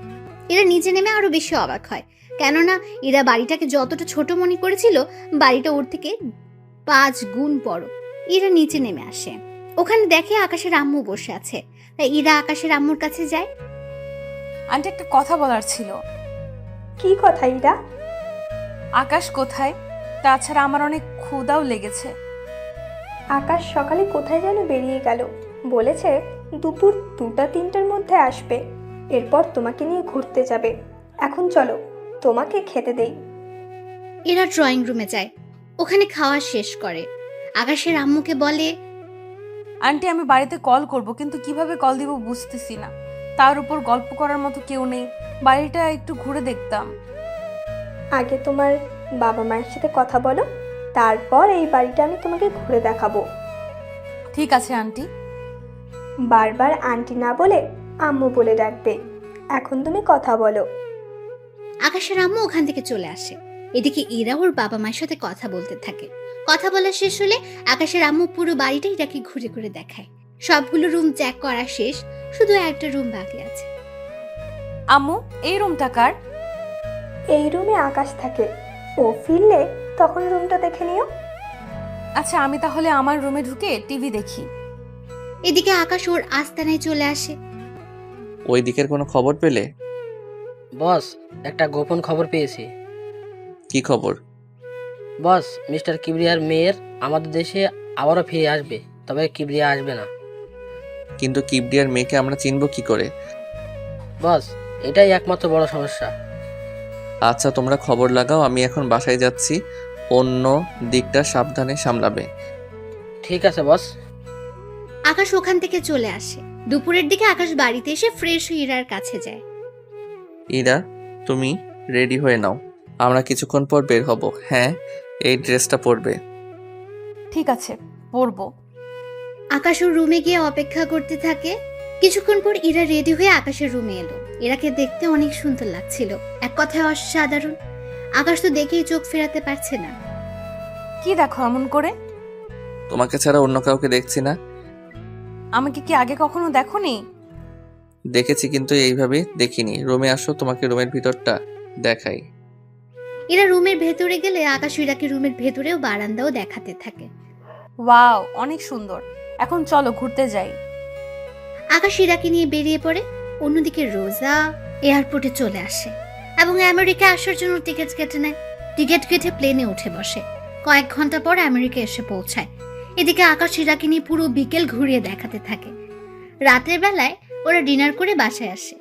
ইরা নিচে নেমে আরো বেশি অবাক হয়, কেননা ইরা বাড়িটাকে যতটা ছোট মনে করেছিল, বাড়িটা ওর থেকে 5 গুণ বড়। ইরা নিচে নেমে আসে, ওখানে দেখে আকাশের আম্মু বসে আছে। তাই ইরা আকাশের আম্মুর কাছে যায়। আন্টি, একটা কথা বলার ছিল। কি কথা ইরা? আকাশ কোথায়? তাছাড়া আমার অনেক ক্ষুধাও লেগেছে। আকাশ সকালে কোথায় যেন বেরিয়ে গেল, বলেছে দুপুর 2টা-3টার মধ্যে আসবে, এরপর তোমাকে নিয়ে ঘুরতে যাবে। এখন চলো তোমাকে খেতে দেই। এরা ড্রয়িং রুমে যায়, ওখানে খাওয়া শেষ করে। আকাশের আম্মুকে বলে, আন্টি আমি বাড়িতে কল করব, কিন্তু কিভাবে কল দিব বুঝতেছি না। তার উপর গল্প করার মতো কেউ নেই, বাড়িটা একটু ঘুরে দেখতাম। আগে তোমার বাবা মায়ের সাথে কথা বলো, তারপর এই বাড়িটা আমি তোমাকে ঘুরে দেখাবো। ঠিক আছে আন্টি। বারবার আন্টি না বলে আম্মু বলে ডাকবে। এখন তুমি কথা বলো। আকাশের আম্মু ওখান থেকে চলে আসে। এদিকে ইরা ওর বাবা মায়ের সাথে কথা বলতে থাকে। কথা বলা শেষ হলে আকাশের আম্মু পুরো বাড়িটা ইরাকে ঘুরে ঘুরে দেখায়। সবগুলো রুম চেক করা শেষ, শুধু একটা রুম বাকি আছে। আম্মু, এই রুমটা কার? এই রুমে আকাশ থাকে, ও ফিরলে তখন রুমটা দেখে নিও। আচ্ছা, আমি তাহলে আমার রুমে ঢুকে টিভি দেখি। এদিকে আকাশ ওর আস্তানায় চলে আসে। ওই দিকের কোনো খবর পেলে? বস, একটা গোপন খবর পেয়েছি। কি খবর? বস, মিস্টার কিবরিয়ার মেয়ের আমাদের দেশে আবারও ফিরে আসবে, তবে কিবরিয়া আসবে না। কিন্তু কিবরিয়ার মেয়েকে আমরা চিনব কি করে? বস, এটাই একমাত্র বড় সমস্যা। আচ্ছা, তোমরা খবর লাগাও, আমি এখন বাসায় যাচ্ছি, অন্য দিকটা সাবধানে সামলাবে। ঠিক আছে বস। আকাশ ওখান থেকে চলে আসে। দুপুরের দিকে আকাশ বাড়িতে এসে ফ্রেশ হয়ে ইরার কাছে যায়। ইরা, তুমি রেডি হয়ে নাও, আমরা কিছুক্ষণ পর বের হব। হ্যাঁ, এই ড্রেসটা পরবে। ঠিক আছে, পরবো। আকাশ ওর রুমে গিয়ে অপেক্ষা করতে থাকে। কিছুক্ষণ পর ইরা রেডি হয়ে আকাশের রুমে এলো। ইরাকে দেখতে অনেক সুন্দর লাগছিল, এক কথায় অসাধারণ। আকাশ তো দেখেই চোখ ফেরাতে পারছে না। কি দেখো এমন করে? তোমাকে ছাড়া অন্য কাউকে দেখছি না। আমাকে কি আগে কখনো দেখোনি? দেখেছি, কিন্তু এইভাবে দেখিনি। রুমে আসো, তোমাকে রুমের ভিতরটা দেখাই। এরা রুমের ভেতরে গেলে আকাশ ইরাকে রুমের ভেতরেও বারান্দাও দেখাতে থাকে। ওয়াও, অনেক সুন্দর। এখন চলো ঘুরতে যাই। আকাশ ইরাকে নিয়ে বেরিয়ে পড়ে। অন্যদিকে রোজা এয়ারপোর্টে চলে আসে এবং আমেরিকা আসার জন্য টিকিট কেটে নেয়। টিকিট কেটে প্লেনে উঠে বসে। কয়েক ঘন্টা পর আমেরিকা এসে পৌঁছায়। এদিকে আকাশ ইরাকে নিয়ে পুরো বিকেল ঘুরিয়ে দেখাতে থাকে। রাতের বেলায় ওরা ডিনার করে বাসায় আসে।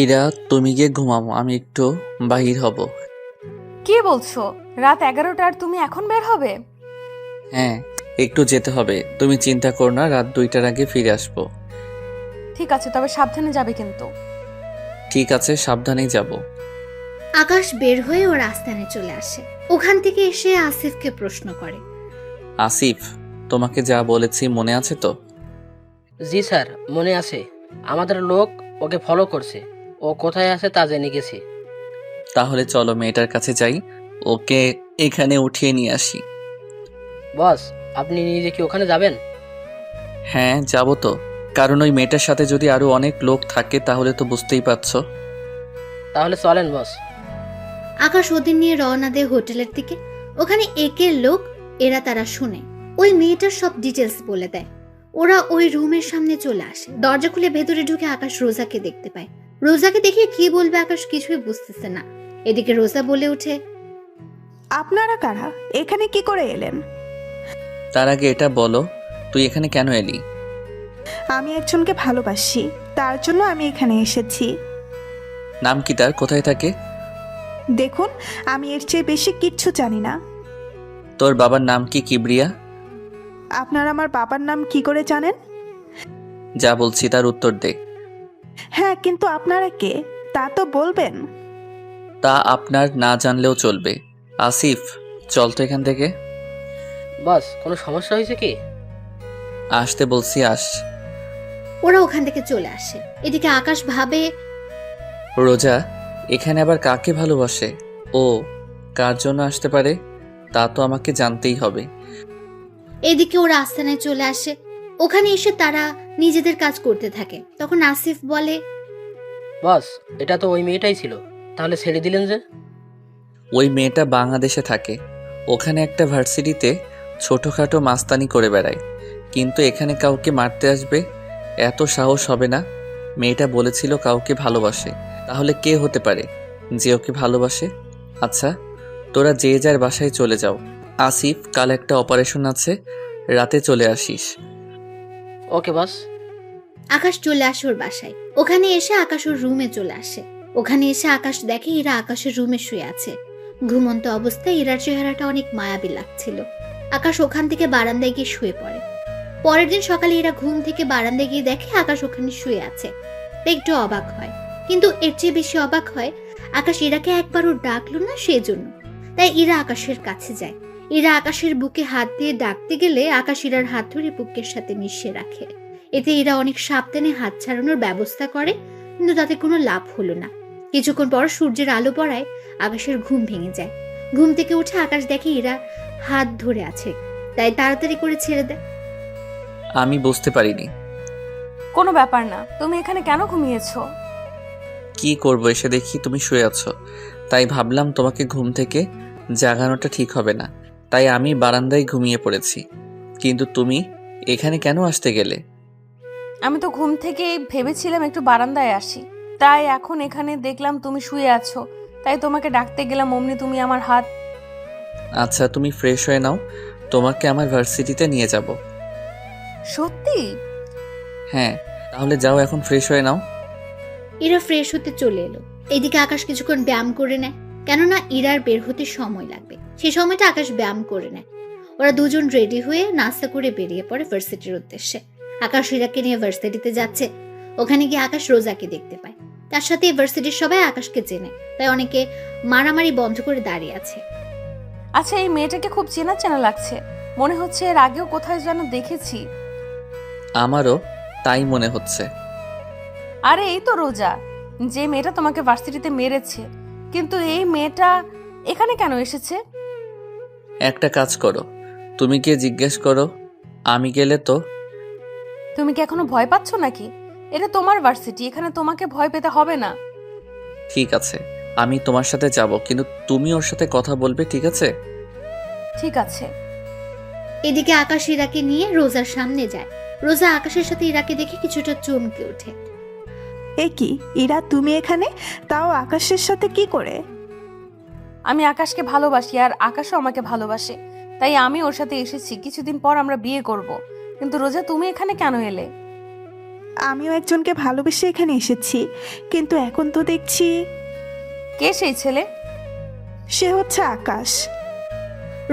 ইরা, তুমি গিয়ে ঘুমাবো, আমি একটু বাহির হব। কি বলছো? রাত 11টার তুমি এখন বের হবে? হ্যাঁ, একটু যেতে হবে। তুমি চিন্তা করো না, রাত 2টার আগে ফিরে আসবো। ঠিক আছে, তবে সাবধানে যাবে কিন্তু। ঠিক আছে, সাবধানেই যাব। আকাশ বের হয়ে ওর আস্তানে চলে আসে। ওখান থেকে এসে আসিফকে প্রশ্ন করে, আসিফ, তোমাকে যা বলেছি মনে আছে তো? জি স্যার, মনে আছে। আমাদের লোক ওকে ফলো করছে। ও কোথায় আছে তা জেনে গেছি। তাহলে চলো মেয়েটার কাছে যাই, ওকে এখানে উঠিয়ে নিয়ে আসি। বস, আপনি নিজে কি ওখানে যাবেন? হ্যাঁ, যাব তো। কারণ ওই মেয়েটার সাথে যদি আরো অনেক লোক থাকে তাহলে তো বুঝতেই পারছো। তাহলে চলেন বস। আকাশ ওদের নিয়ে রওনা দেয় হোটেলের দিকে। ওখানে একের লোক এরা তারা শুনে ওই মেয়েটার সব ডিটেলস বলে দেয়। ওরা ওই রুমের সামনে চলে আসে। দরজা খুলে ভেতরে ঢুকে আকাশ রোজাকে দেখতে পায়। রোজাকে দেখে কি বলবে আকাশ কিছুই বুঝতেছে না। এদিকে রোজা বলে ওঠে, আপনারা কারা? এখানে কি করে এলেন? তার আগে এটা বলো, তুই এখানে কেন এলি? আমি একজনকে ভালোবাসি, তার জন্য আমি এখানে এসেছি। নাম কি তার? কোথায় থাকে? দেখুন, আমি এর চেয়ে বেশি কিচ্ছু জানি না। তোর বাবার নাম কি কিবরিয়া? আপনারা আমার বাবার নাম কি করে জানেন? যা বলছি তার উত্তর দে। হ্যাঁ, কিন্তু আপনারা কে তা তো বলবেন। তা আপনার না জানলেও চলবে। আসিফ, চল তো এখান থেকে। বস, কোনো সমস্যা হয়েছে কি? আসতে বলছি, আস। ওরা ওখান থেকে চলে আসে। এদিকে আকাশ ভাবে, রোজা এখানে আবার কাকে ভালোবাসে? ও কার জন্য আসতে পারে তা তো আমাকে জানতেই হবে। এদিকে ওরা আস্তানায় চলে আসে। ওখানে এসে তারা নিজেদের কাজ করতে থাকে। তখন আসিফ বলে, বস, এটা তো ওই মেয়েটাই ছিল। তাহলে ছেড়ে দিলেন যে? ওই মেয়েটা বাংলাদেশে থাকে। ওখানে একটা ভার্সিটিতে ছোটখাটো মাস্তানি করে বেড়ায়, কিন্তু এখানে কাউকে মারতে আসবে এত সাহস হবে না। মেয়েটা বলেছিল কাউকে ভালোবাসে। তাহলে কে হতে পারে যে ওকে ভালোবাসে? আচ্ছা, তোরা যে যার বাসায় চলে যাও। আসিফ, কাল একটা অপারেশন আছে, রাতে চলে আসিস। ওকে বস। আকাশ চলে আসে ওর বাসায়। ওখানে এসে আকাশ ওর রুমে চলে আসে। ওখানে এসে আকাশ দেখে ইরা আকাশের রুমে শুয়ে আছে। ঘুমন্ত অবস্থায় ইরার চেহারাটা অনেক মায়াবী লাগছিল। আকাশ ওখান থেকে বারান্দায় গিয়ে শুয়ে পড়ে। পরের দিন সকালে ইরা ঘুম থেকে বারান্দায় গিয়ে দেখে আকাশ ওখানে শুয়ে আছে। একটু অবাক হয়, কিন্তু এর চেয়ে বেশি অবাক হয় আকাশ ইরাকে একবারও ডাকলো না সেজন্য। তাই ইরা আকাশের কাছে যায়। ইরা আকাশের বুকে হাত দিয়ে ডাকতে গেলে আকাশ ইরার হাত ধরে বুকের সাথে মিশিয়ে রাখে। এতে ইরা অনেক সাবধানে হাত ছাড়ানোর ব্যবস্থা করে, কিন্তু তাতে কোনো লাভ হলো না। কিছুক্ষণ পর সূর্যের আলো পড়ায় আকাশের ঘুম ভেঙে যায়। ঘুম থেকে উঠে আকাশ দেখে ইরা হাত ধরে আছে, তাই তাড়াতাড়ি করে ছেড়ে দেয়। আমি বুঝতে পারিনি। কোনো ব্যাপার না, তুমি এখানে কেন ঘুমিয়েছো? কি করবো, এসে দেখি তুমি শুয়ে আছো, তাই ভাবলাম তোমাকে ঘুম থেকে জাগানোটা ঠিক হবে না, তাই আমি বারান্দায় ঘুমিয়ে পড়েছি। কিন্তু তুমি এখানে কেন আসতে গেলে? আমি তো ঘুম থেকে ভেবেছিলাম একটু বারান্দায় আসি, তাই এখন এখানে দেখলাম তুমি শুয়ে আছো, তাই তোমাকে ডাকতে গেলাম। অমনি তুমি আমার হাত। আচ্ছা, তুমি ফ্রেশ হয়ে নাও, তোমাকে আমার ভার্সিটিতে নিয়ে যাব। সত্যি? হ্যাঁ, তাহলে যাও, এখন ফ্রেশ হয়ে নাও। ইরা ফ্রেশ হতে চলে এলো। এদিকে আকাশ কিছুক্ষণ ব্যায়াম করে নেয়, কেননা ইরার বের হতে সময় লাগবে। সে সময়টা আকাশ ব্যায়াম করে নেয়। ওরা দুজন রেডি হয়ে নাস্তা করে বেরিয়ে পড়ে ভার্সিটির উদ্দেশ্যে। আকাশ ইরাকে নিয়ে ভার্সিটিতে যাচ্ছে। ওখানে গিয়ে আকাশ রোজাকে দেখতে পায়। তার সাথে ভার্সিটির সবাই আকাশকে চেনে, তাই অনেকে মারামারি বন্ধ করে দাঁড়িয়ে আছে। আচ্ছা, এই মেয়েটাকে খুব চেনা চেনা লাগছে, মনে হচ্ছে এর আগেও কোথায় যেন দেখেছি। আমারও তাই মনে হচ্ছে। আরে এই তো রোজা, যে মেয়েটা তোমাকে ভার্সিটিতে মেরেছে। কিন্তু এই মেয়েটা এখানে কেন এসেছে? একটা কাজ করো, তুমি গিয়ে জিজ্ঞেস করো, আমি গেলে তো। তুমি কি এখনো ভয় পাচ্ছ নাকি? এটা তোমার ভার্সিটি, এখানে তোমাকে ভয় পেতে হবে না। ঠিক আছে, আমি তোমার সাথে যাব, কিন্তু তুমি ওর সাথে কথা বলবে, ঠিক আছে? ঠিক আছে। এদিকে আকাশ ইরাকে নিয়ে রোজার সামনে যায়। রোজা আকাশের সাথে ইরাকে দেখে কিছুটা চমকে ওঠে। এ কি ইরা, তুমি এখানে, তাও আকাশের সাথে কি করে? আমি আকাশকে ভালোবাসি আর আকাশও আমাকে ভালোবাসে, তাই আমি ওর সাথে এসেছি। কিছুদিন পর আমরা বিয়ে করব। কিন্তু রোজা, তুমি এখানে কেন এলে? আমিও একজনকে ভালোবেসে এখানে এসেছি, কিন্তু এখন তো দেখছি। কে সেই ছেলে? সে হচ্ছে আকাশ।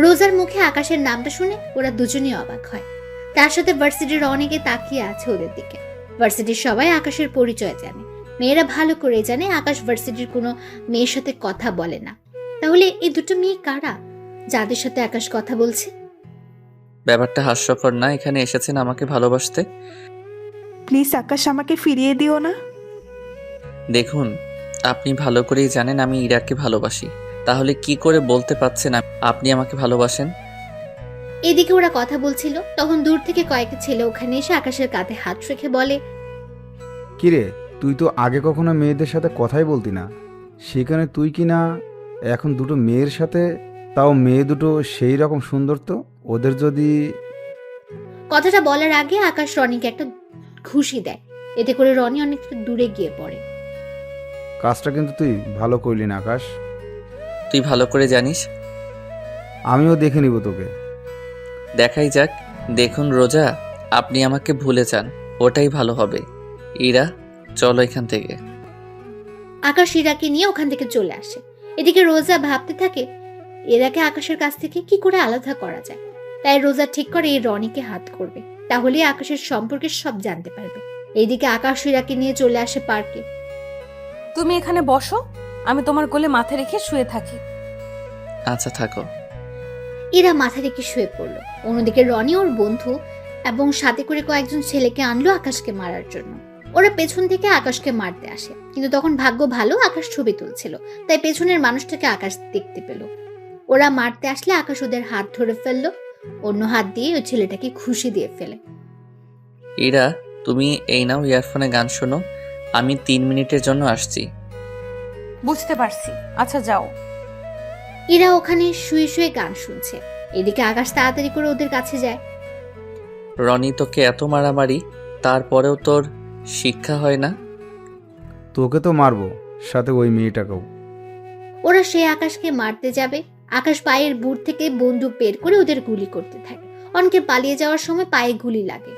রোজার মুখে আকাশের নামটা শুনে ওরা দুজনেই অবাক হয়। তার সাথে ভার্সিটির অনেকে তাকিয়ে আছে ওদের দিকে। ভার্সিটির সবাই আকাশের পরিচয় জানে। মেয়েরা ভালো করে জানে আকাশ ভার্সিটির কোনো মেয়ের সাথে কথা বলে না। তাহলে এই দুটো মেয়ে কারা যাদের সাথে আকাশ কথা বলছে? ব্যাপারটা হাস্যকর না? এখানে এসেছেন আমাকে ভালোবাসতে। প্লিজ আকাশ, আমাকে ফিরিয়ে দিও না। দেখুন, আপনি ভালো করেই জানেন আমি ইরাকে ভালোবাসি, তাহলে কি করে বলতে পারছেন আপনি আমাকে ভালোবাসেন? এদিকে ওরা কথা বলছিল, তখন দূর থেকে কয়েকটা ছেলে ওখানে এসে আকাশের কাঁধে হাত রেখে বলে, কিরে, তুই তো আগে কখনো মেয়েদের সাথে কথাই বলতি না, সেখানে তুই কি না এখন দুটো মেয়ের সাথে, তাও মেয়ে দুটো সেই রকম সুন্দর, তো ওদের যদি... কথাটা বলার আগে আকাশ রনিকে একটা ঘুষি দেয়। এতে করে রনি অনেকটা দূরে গিয়ে পড়ে। কাজটা কিন্তু তুই ভালো করলি না আকাশ। তুই ভালো করে জানিস। আমিও দেখে নিব তোকে। দেখাই যাক। দেখুন রোজা, আপনি আমাকে ভুলে যান, ওটাই ভালো হবে। ইরা, চলো এখান থেকে। আকাশ ইরাকে নিয়ে ওখান থেকে চলে আসে। এদিকে রোজা ভাবতে থাকে এরাকে আকাশের কাছ থেকে কি করে আলাদা করা যায়। তাই রোজা ঠিক করে এই রনিকে হাত করবে, তাহলে আকাশের সম্পর্কে সব জানতে পারবে। এইদিকে আকাশ ইরাকে নিয়ে চলে আসে পার্কে। তুমি এখানে বসো, আমি তোমার কোলে মাথা রেখে শুয়ে থাকি। আচ্ছা থাকো। ইরা মাথা রেখে শুয়ে পড়লো। অন্যদিকে রনি ওর বন্ধু এবং সাথে করে কয়েকজন ছেলেকে আনলো আকাশকে মারার জন্য। ওরা পেছন থেকে আকাশকে মারতে আসে, কিন্তু তখন ভাগ্য ভালো আকাশ ছবি তুলছিল, তাই পেছনের মানুষটাকে আকাশ দেখতে পেল। ওরা মারতে আসলে আকাশ ওদের হাত ধরে ফেললো, অন্য হাত দিয়ে ওই ছেলেটাকে খুশি দিয়ে ফেলে। ইরা, তুমি এই নাও ইয়ারফোনে গান শোনো, আমি 3 মিনিটের জন্য আসছি। বুঝতে পারছি, আচ্ছা যাও। ইরা ওখানে শুয়ে শুয়ে গান শুনছে। এদিকে আকাশ তাড়াতাড়ি করে ওদের কাছে যায়। রনি, তোকে এত মারামারি, তারপরেও তোর শিক্ষা হয় না? তোকে তো মারবো, সাথে ওই মেয়েটাকেও। ওরা সে আকাশকে মারতে যাবে, আকাশ পায়ের বুট থেকে বন্দুক বের করে ওদের গুলি করতে থাকে। অনেকে পালিয়ে যাওয়ার সময় পায়ে গুলি লাগে।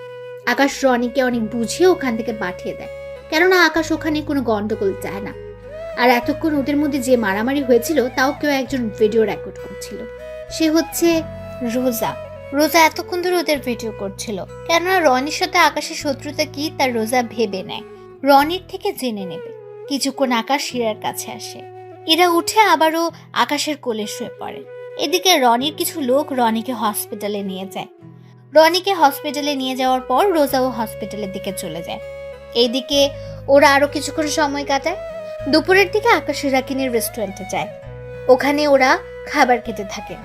আকাশ রনিকে অনেক বুঝিয়ে ওখান থেকে পাঠিয়ে দেয়, কেননা আকাশ ওখানে কোনো গন্ডগোল চায় না। আর এতক্ষণ ওদের মধ্যে যে মারামারি হয়েছিল তাও কেউ একজন ভিডিও রেকর্ড করছিল। সে হচ্ছে রোজা। রোজা এতক্ষণ ধরে ওদের ভিডিও করছিল, কেননা রনির সাথে আকাশের শত্রুতা কি তার রোজা ভেবে নেয়, রনির থেকে জেনে নেবে। কিছুক্ষণ আকাশ ইরার কাছে আসে। ইরা উঠে আবারও আকাশের কোলে শুয়ে পড়ে। এদিকে রনির কিছু লোক রনিকে হসপিটালে নিয়ে যায়। রনিকে হসপিটালে নিয়ে যাওয়ার পর রোজাও হসপিটালের দিকে চলে যায়। এইদিকে ওরা আরো কিছুক্ষণ সময় কাটায়। দুপুরের দিকে আকাশ ইরাকে নিয়ে রেস্টুরেন্টে যায়। ওখানে ওরা খাবার খেতে থাকে।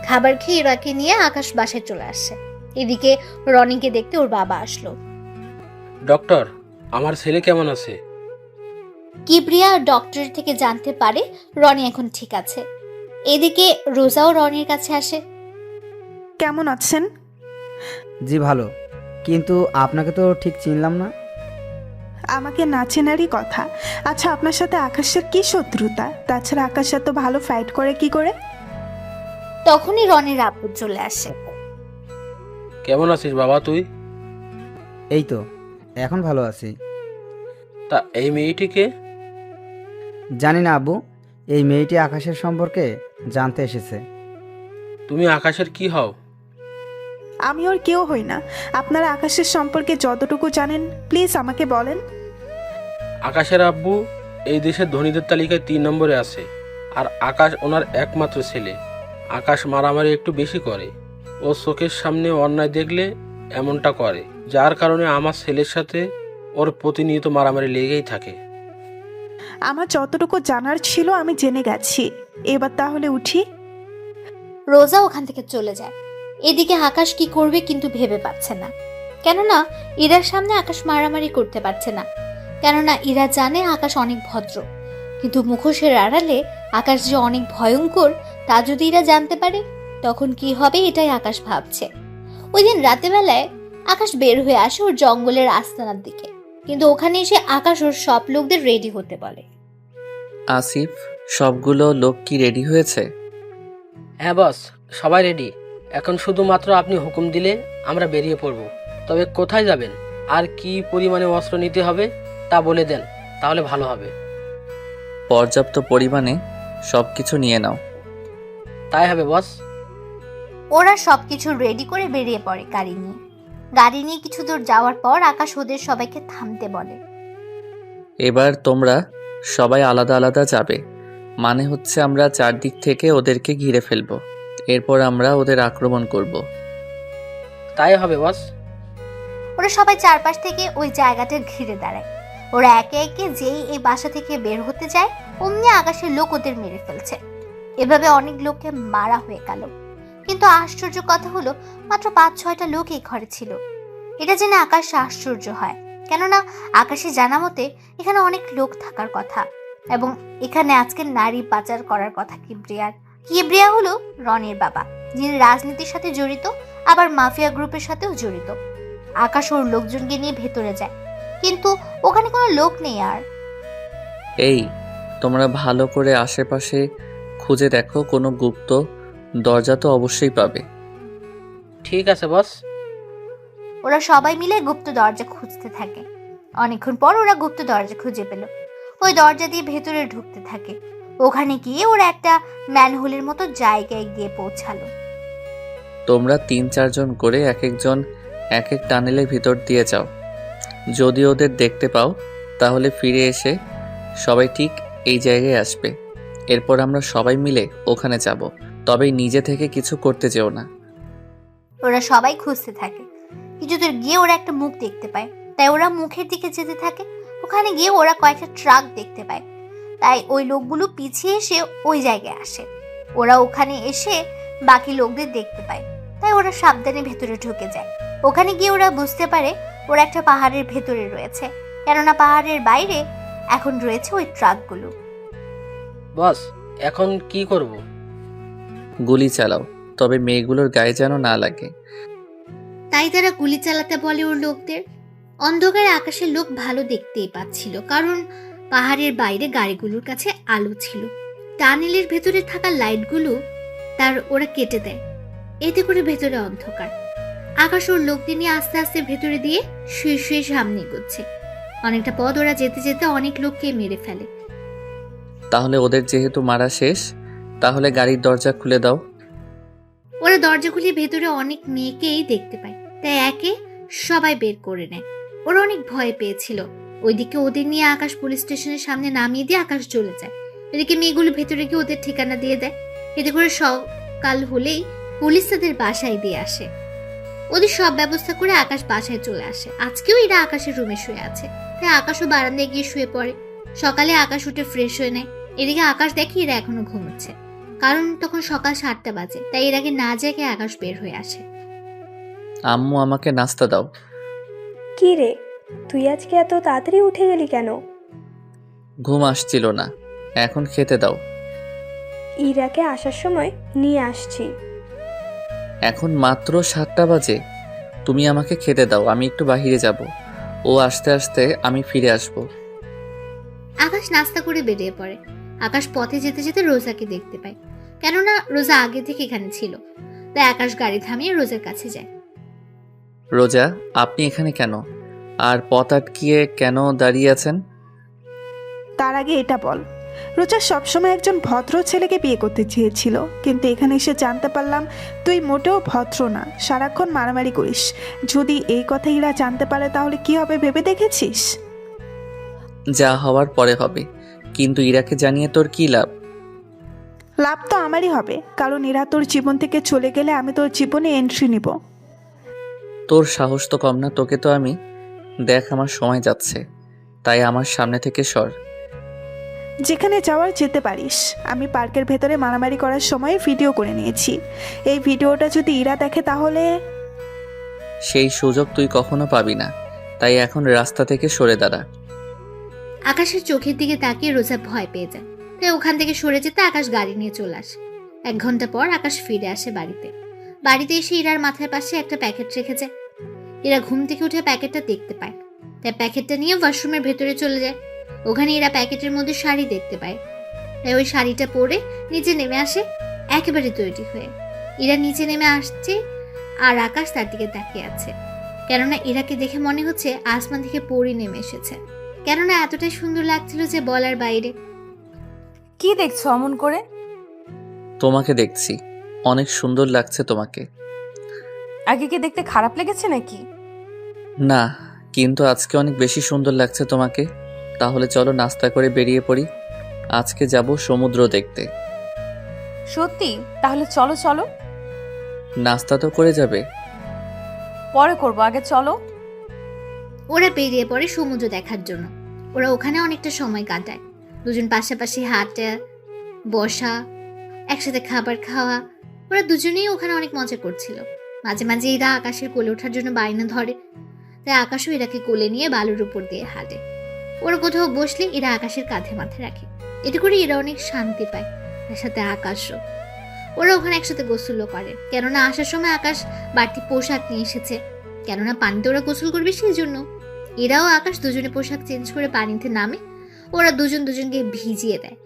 খাবার খেয়ে ইরাকে নিয়ে আকাশ বাসায় চলে আসে। এদিকে রনিকে দেখতে ওর বাবা আসলো। ডক্টর, আমার ছেলে কেমন আছে? কিবরিয়া ডক্টরের থেকে জানতে পারে রনি এখন ঠিক আছে। এদিকে রোজাও রনির কাছে আসে। কেমন আছেন? জি ভালো, কিন্তু আপনাকে তো ঠিক চিনলাম না। আমাকে না চেনারই কথা। আচ্ছা, আপনার সাথে আকাশের কি শত্রুতা? তাছাড়া আকাশ এত ভালো ফাইট করে কি করে? তখনই রনির আব্বু চলে আসে। কেমন আছিস বাবা তুই? এই তো এখন ভালো আছি। তা এই মেয়েটিকে? জানি না আব্বু, এই মেয়েটি আকাশের সম্পর্কে জানতে এসেছে। তুমি আকাশের কি হও? আমি ওর কেউ হই না। আপনারা আকাশের সম্পর্কে যতটুকু জানেন প্লিজ আমাকে বলেন। আকাশের আব্বু এই দেশের ধনীদের তালিকায় 3 নম্বরে আছে, আর আকাশ ওনার একমাত্র ছেলে। আকাশ মারামারি একটু বেশি করে, ও চোখের সামনে অন্যায় দেখলে এমনটা করে, যার কারণে আমার ছেলের সাথে ওর প্রতিনিয়ত মারামারি লেগেই থাকে। আমার যতটুকু জানার ছিল আমি জেনে গেছি, এবার তাহলে উঠি। রোজা ওখান থেকে চলে যায়। এদিকে আকাশ কি করবে কিন্তু ভেবে পাচ্ছে না, কেননা ইরার সামনে আকাশ মারামারি করতে পারছে না, কেননা ইরা জানে আকাশ অনেক ভদ্র। কিন্তু মুখোশের আড়ালে আকাশ যে অনেক ভয়ঙ্কর তা যদি ইরা জানতে পারে তখন কি হবে, এটাই আকাশ ভাবছে। ওই দিন রাতেবেলায় আকাশ বের হয়ে আসে ওর জঙ্গলের আস্তানার দিকে, কিন্তু ওখানে এসে আকাশ ওর সব লোকদের রেডি হতে বলে। আসিফ, সবগুলো লোক কি রেডি হয়েছে? হ্যাঁ বস, সবাই রেডি। এখন শুধুমাত্র আপনি হুকুম দিলে আমরা বেরিয়ে পড়ব। তবে কোথায় যাবেন আর কি পরিমাণে অস্ত্র নিতে হবে তা বলে দেন, তাহলে ভালো হবে। পর্যাপ্ত পরিমাণে সবকিছু নিয়ে নাও। তাই হবে বস। ওরা সবকিছু রেডি করে বেরিয়ে পড়ে গাড়ি নিয়ে। গাড়ি নিয়ে কিছু দূর যাওয়ার পর আকাশ ওদের সবাইকে থামতে বলে। এবার তোমরা সবাই আলাদা আলাদা যাবে, মানে হচ্ছে আমরা চারদিক থেকে ওদেরকে ঘিরে ফেলবো, এরপর আমরা ওদের আক্রমণ করব। তাই হবে বস। ওরা সবাই চারপাশ থেকে ওই জায়গাটা ঘিরে দাঁড়ায়। ওরা একে একে যেই এই বাসা থেকে বের হতে যায় অমনি আকাশের লোক ওদের মেরে ফেলছে। এভাবে অনেক লোককে মারা হয়ে গেল। কিন্তু আশ্চর্য কথা হলো মাত্র 5-6টা লোক এই ঘরে ছিল। এটা জেনে আকাশ আশ্চর্য হয়, কেননা আকাশে জানা মতে এখানে অনেক লোক থাকার কথা এবং এখানে আজকে নারী পাচার করার কথা কিবরিয়ার। কিবরিয়া হলো রনির বাবা, যিনি রাজনীতির সাথে জড়িত, আবার মাফিয়া গ্রুপের সাথেও জড়িত। আকাশ ওর লোকজনকে নিয়ে ভেতরে যায়, কিন্তু ওখানে কোনো লোক নেই। আর এই তোমরা ভালো করে আশেপাশে খুঁজে দেখো, কোনো গুপ্ত দরজা তো অবশ্যই পাবে। ঠিক আছে বস। ওরা সবাই মিলে গুপ্ত দরজা খুঁজতে থাকে। অনেকক্ষণ পর ওরা গুপ্ত দরজা খুঁজে পেল। ওই দরজা দিয়ে ভেতরে ঢুকতে থাকে। ওখানে গিয়ে ওরা একটা ম্যানহোলের মতো জায়গায় গিয়ে পৌঁছালো। তোমরা 3-4 জন করে এক একজন এক এক টানেলের ভিতর দিয়ে যাও। যদি ওদের দেখতে পাও তাহলে ফিরে এসে সবাই ঠিক এই জায়গায় আসবে। এরপর আমরা সবাই মিলে ওখানে যাব, তবে নিজে থেকে কিছু করতে যেও না। ওরা সবাই খুঁজতে থাকে। কিছু দূর গিয়ে ওরা একটা মুখ দেখতে পায়, তাই ওরা মুখের দিকে যেতে থাকে। ওখানে গিয়ে ওরা কয়েকটা ট্রাক দেখতে পায়, তাই ওই লোকগুলো পিছিয়ে এসে ওই জায়গায় আসে। ওরা ওখানে এসে বাকি লোকদের দেখতে পায়, তাই ওরা সাবধানে ভেতরে ঢুকে যায়। ওখানে গিয়ে ওরা বুঝতে পারে ওরা একটা পাহাড়ের ভেতরে রয়েছে, কেননা পাহাড়ের বাইরে এখন রয়েছে ওই ট্রাকগুলো। বস এখন কি করব? গুলি চালাও, তবে মেয়েগুলোর গায়ে যেন না লাগে। তাই তারা গুলি চালাতে বলে ওর লোকদের। অন্ধকারে আকাশের লোক ভালো দেখতেই পাচ্ছিল, কারণ পাহাড়ের বাইরে গাড়িগুলোর কাছে আলো ছিল। টানেলের ভেতরে থাকা লাইটগুলো তার ওরা কেটে দেয়, এতে করে ভেতরে অন্ধকার। আকাশ ওর লোকদের নিয়ে আস্তে আস্তে ভেতরে দিয়ে শুয়ে শুয়ে সামনে এগোচ্ছে। অনেকটা পথ ওরা যেতে যেতে অনেক লোককে মেরে ফেলে। তাহলে ওদের যেহেতু মারা শেষ, তাহলে গাড়ির দরজা খুলে দাও। ওরা দরজা খুলে ভেতরে অনেক মেয়েকেই দেখতে পায়, তাই একে সবাই বের করে নেয়। ওরা অনেক ভয় পেয়েছিল। ওইদিকে ওদের নিয়ে আকাশ পুলিশ স্টেশনের সামনে নামিয়ে দিয়ে আকাশ চলে যায়। এদিকে মেয়েগুলো ভেতরে গিয়ে ওদের ঠিকানা দিয়ে দেয়। এতে করে সকাল হলেই পুলিশ তাদের বাসায় দিয়ে আসে। ওদের সব ব্যবস্থা করে আকাশ বাসায় চলে আসে। আজকেও এরা আকাশের রুমে শুয়ে আছে, তাই আকাশও বারান্দায় গিয়ে শুয়ে পড়ে। সকালে আকাশ উঠে ফ্রেশ হয়ে নেয়। এদিকে আকাশ দেখে এরা এখনো ঘুমোচ্ছে, কারণ তখন সকাল 7টা বাজে, তাই এর আগে না জেগে আকাশ বের হয়ে আসে। আম্মু আমাকে নাস্তা দাও। কি রে, তুই আজকে এত তাড়াতাড়ি উঠে গেলি কেন? ঘুম আসছিল না, এখন খেতে দাও। ইরাকে আসার সময় নিয়ে আসছি। এখন মাত্র 7টা বাজে, তুমি আমাকে খেতে দাও, আমি একটু বাহিরে যাব। ও আসতে আসতে আমি ফিরে আসব। আকাশ নাস্তা করে বেরিয়ে পড়ে। আকাশ পথে যেতে যেতে রোজাকে দেখতে পায়, কেননা রোজা আগে থেকে এখানে ছিল। তাই আকাশ গাড়ি থামিয়ে রোজার কাছে যায়। রোজা, আপনি এখানে কেন? আর পথ আটকিয়ে কেন দাঁড়িয়ে আছেন? তার আগে এটা বল, রোজা সবসময় একজন ভদ্র ছেলেকে বিয়ে করতে চেয়েছিল, কিন্তু এখানে এসে জানতে পারলাম তুই মোটেও ভদ্র না, সারাক্ষণ মারামারি করিস। যদি এই কথা ইরা জানতে পারে তাহলে কি হবে ভেবে দেখেছিস? যা হওয়ার পরে হবে, কিন্তু ইরাকে জানিয়ে তোর কি লাভ? লাভ তো আমারই হবে, কারণ এরা তোর জীবন থেকে চলে গেলে আমি তোর জীবনে এন্ট্রি নিব। তোর সাহস তো কম না, তোকে তো আমি দেখ, আমার সময় যাচ্ছে, তাই আমার সামনে থেকে সর। যেখানে যাওয়ার যেতে পারিস। আমি পার্কের ভেতরে মারামারি করার সময় ভিডিও করে নিয়েছি। এই ভিডিওটা যদি ইরা দেখে তাহলে সেই সুযোগ তুই কখনো পাবি না, তাই এখন রাস্তা থেকে সরে দাঁড়া। আকাশের চোখের দিকে তাকিয়ে রোজা ভয় পেয়ে যায়, তাই ওখান থেকে সরে যেতে আকাশ গাড়ি নিয়ে চলে আসে। 1 ঘন্টা পর আকাশ ফিরে আসে বাড়িতে। বাড়িতে এসে ইরার মাথার পাশে একটা প্যাকেট রেখে যায়। ইরা ঘুম থেকে উঠে প্যাকেটটা দেখতে পায়, তাই প্যাকেটটা নিয়ে ওয়াশরুমের ভেতরে চলে যায়। ওখানে ইরা প্যাকেটের মধ্যে শাড়ি দেখতে পায়, তাই ওই শাড়িটা পরে নিচে নেমে আসে একেবারে তৈরি হয়ে। ইরা নিচে নেমে আসছে আর আকাশ তার দিকে তাকিয়ে আছে, কেননা ইরাকে দেখে মনে হচ্ছে আসমান থেকে পরি নেমে এসেছে। কেননা এতটাই সুন্দর লাগছিল যে বলার বাইরে। কি দেখছো অমন করে? তোমাকে দেখছি, অনেক সুন্দর লাগছে তোমাকে। আগে কি দেখতে খারাপ লেগেছে নাকি? না, কিন্তু আজকে অনেক বেশি সুন্দর লাগছে তোমাকে। তাহলে চলো নাস্তা করে বেরিয়ে পড়ি। আজকে যাব সমুদ্র দেখতে। সত্যি? তাহলে চলো চলো। নাস্তা তো করে যাবে? পরে করবো, আগে চলো। ওরা বেরিয়ে পড়ে সমুদ্র দেখার জন্য। ওরা ওখানে অনেকটা সময় কাটায়, দুজন পাশাপাশি হাঁটা, বসা, একসাথে খাবার খাওয়া। ওরা দুজনেই ওখানে অনেক মজা করছিল। মাঝে মাঝে এরা আকাশের কোলে ওঠার জন্য বায়না ধরে, তাই আকাশও এরাকে কোলে নিয়ে বালুর উপর দিয়ে হাঁটে। ওরা কোথাও বসলে এরা আকাশের কাঁধে মাথায় রাখে। এতে করে এরা অনেক শান্তি পায়, তার সাথে আকাশও। ওরা ওখানে একসাথে গোসলও করে, কেননা আসার সময় আকাশ বাড়তি পোশাক নিয়ে এসেছে, কেননা পানিতে ওরা গোসল করবে সেই জন্য। এরাও আকাশ দুজনে পোশাক চেঞ্জ করে পানিতে নামে। ওরা দুজন দুজনকে ভিজিয়ে দেয়,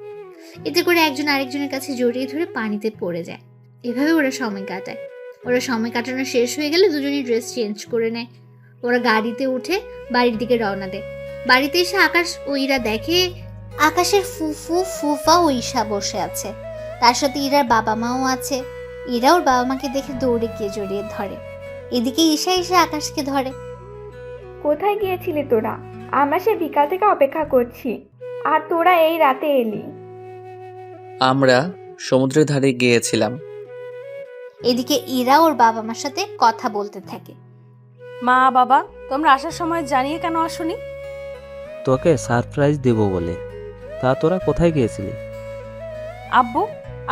এতে করে একজন আরেকজনের কাছে জড়িয়ে ধরে পানিতে পড়ে যায়। এভাবে ওরা সময় কাটায়। ওরা সময় কাটানো শেষ হয়ে গেলে দুজনই ড্রেস চেঞ্জ করে নেয়। ওরা গাড়িতে উঠে বাড়ির দিকে রওনা দেয়। বাড়িতে এসে আকাশ ও ইরা দেখে আকাশের ফুফু, ফুফা ও ঈশা বসে আছে, তার সাথে ইরার বাবা মাও আছে। ইরা ওর বাবা মাকে দেখে দৌড়ে গিয়ে জড়িয়ে ধরে। এদিকে ঈশা এসে আকাশকে ধরে। কোথায় গিয়েছিলি তোরা? আমরা সে বিকাল থেকে অপেক্ষা করছি, আর তোরা এই রাতে এলি। আমরা সমুদ্রের ধারে গিয়েছিলাম। এদিকে ইরা ওর বাবা মার সাথে কথা বলতে থাকে। মা বাবা, তোমরা আসার সময় জানিয়ে কেন আসোনি? তোকে সারপ্রাইজ দেব বলে। তা তোরা কোথায় গিয়েছিলি? আব্বু,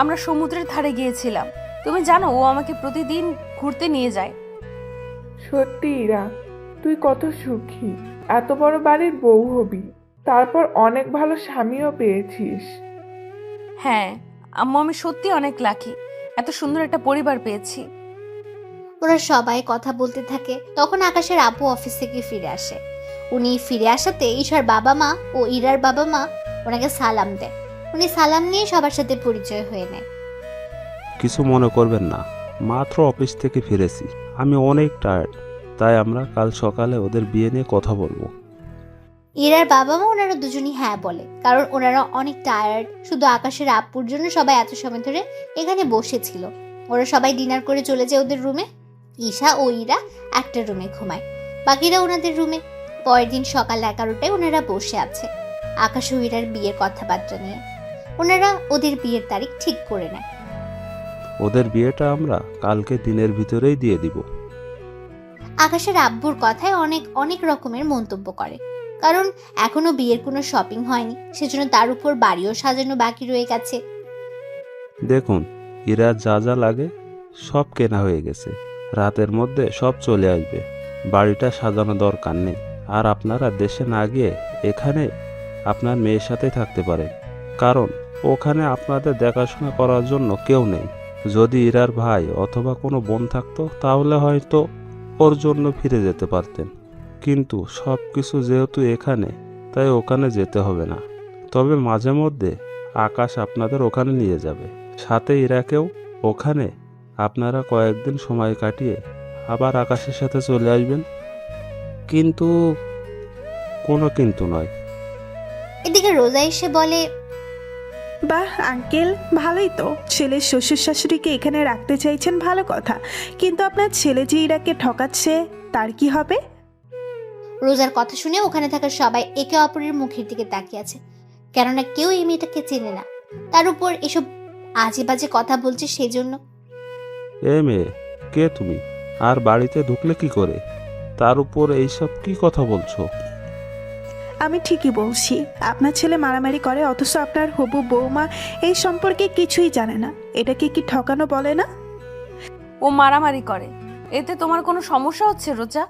আমরা সমুদ্রের ধারে গিয়েছিলাম। তুমি জানো ও আমাকে প্রতিদিন ঘুরতে নিয়ে যায়। সত্যি ইরা, তুই কত সুখী। এত বড় বাড়ির বউ হবি, তারপর অনেক ভালো স্বামীও পেয়েছিস। হ্যাঁ আম্মু, আমি সত্যি অনেক লাকি, এত সুন্দর একটা পরিবার পেয়েছি। ওরা সবাই কথা বলতে থাকে। তখন আকাশের আপু অফিস থেকে ফিরে আসে। উনি ফিরে আসাতে ঈশার বাবা মা ও ইরার বাবা মা ওনাকে সালাম দেয়। উনি সালাম নিয়ে সবার সাথে পরিচয় হয়ে নেয়। কিছু মনে করবেন না, মাত্র অফিস থেকে ফিরেছি, আমি অনেক টায়ার্ড, তাই আমরা কাল সকালে ওদের বিয়ে নিয়ে কথা বলবো। ইরার বাবা মা ওনারা দুজনই হ্যাঁ বলে, কারণ ওনারা অনেক টায়ার্ড। শুধু আকাশের আপুর জন্য সবাই এত সময় ধরে এখানে বসেছিল। ওরা সবাই ডিনার করে চলে যায় ওদের রুমে। ঈশা ও ইরা একটা রুমে ঘুমায়, বাকিরা ওনাদের রুমে। পরের দিন সকাল 11টায় ওনারা বসে আছে আকাশ ও ইরার বিয়ের কথাবার্তা নিয়ে। ওনারা ওদের বিয়ের তারিখ ঠিক করে নেয়। ওদের বিয়েটা আমরা কালকে দিনের ভিতরেই দিয়ে দিব। আকাশের আব্বুর কথায় অনেক অনেক রকমের মন্তব্য করে, কারণ এখনো বিয়ের কোনো শপিং হয়নি, সেজন্য তার উপর বাড়িও সাজানো বাকি রয়ে গেছে। দেখুন, ইরা যা যা লাগে সব কেনা হয়ে গেছে, রাতের মধ্যে সব চলে আসবে। বাড়িটা সাজানো দরকার নেই। আর আপনারা দেশে না গিয়ে এখানে আপনার মেয়ের সাথে থাকতে পারেন, কারণ ওখানে আপনাদের দেখাশোনা করার জন্য কেউ নেই। যদি ইরার ভাই অথবা কোনো বোন থাকতো তাহলে হয়তো ওর জন্য ফিরে যেতে পারতেন, কিন্তু সব কিছু যেহেতু এখানে, তাই ওখানে যেতে হবে না। তবে মাঝে মধ্যে আকাশ আপনাদের ওখানে নিয়ে যাবে, সাথে ইরাকেও। ওখানে আপনারা কয়েকদিন সময় কাটিয়ে আবার আকাশের সাথে চলে আসবেন। কিন্তু কোনো কিন্তু নয়। এদিকে রোজা এসে বলে, বাহ আঙ্কেল, ভালোই তো। ছেলের শ্বশুর শাশুড়িকে এখানে রাখতে চাইছেন, ভালো কথা। কিন্তু আপনার ছেলে যে ইরাকে ঠকাচ্ছে, তার কি হবে? রোজার কথা শুনে ওখানে থাকা সবাই একে অপরের মুখের দিকে তাকিয়ে আছে, কেননা কেউ এই মেয়েটাকে চেনে না। তার উপর এসব আজে বাজে কথা বলছে সেজন্য। এ মেয়ে, কে তুমি? আর বাড়িতে ঢুকলে কি করে? তার উপর এইসব কি কথা বলছো? আমি ঠিকই বলছি। আপনার ছেলে মারামারি করে, অথচ আপনার হবু বৌমা এই সম্পর্কে কিছুই জানে না। এটাকে কি ঠকানো বলে না? ও মারামারি করে, এতে তোমার কোনো সমস্যা হচ্ছে রোজা?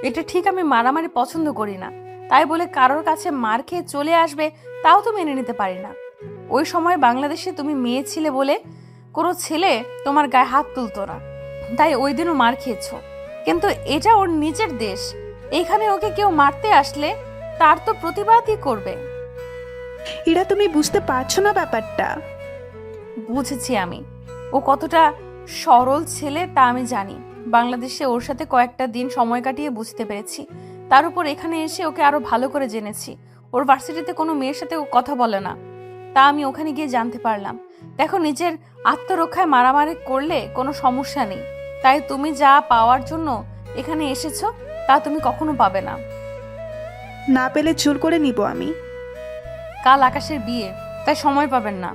এটা ঠিক, আমি মারামারি পছন্দ করি না, তাই বলে কারোর কাছে মার খেয়ে চলে আসবে তাও তো মেনে নিতে পারি না। ওই সময় বাংলাদেশে তুমি মেয়ে ছিলে বলে কোনো ছেলে তোমার গায়ে হাত তুলতো না, তাই ওই দিনও মার খেয়েছো। কিন্তু এটা ওর নিজের দেশ, এইখানে ওকে কেউ মারতে আসলে তার তো প্রতিবাদই করবে। এরা তুমি বুঝতে পারছো না ব্যাপারটা? বুঝেছি আমি, ও কতটা সরল ছেলে তা আমি জানি। বাংলাদেশে ওর সাথে কয়েকটা দিন সময় কাটিয়ে বুঝতে পেরেছি। তার উপর এখানে এসে ওকে আরো ভালো করে জেনেছি। ওর ভার্সিটিতে কোনো মেয়ের সাথে ও কথা বলে না, তা আমি ওখানে গিয়ে জানতে পারলাম। দেখো, নিজের আত্মরক্ষায় মারামারি করলে কোনো সমস্যা নেই, তাই তুমি যা পাওয়ার জন্য এখানে এসেছো তা তুমি কখনো পাবে না। না পেলে জোর করে নিব আমি। কাল আকাশের বিয়ে, তাই সময় পাবেন না।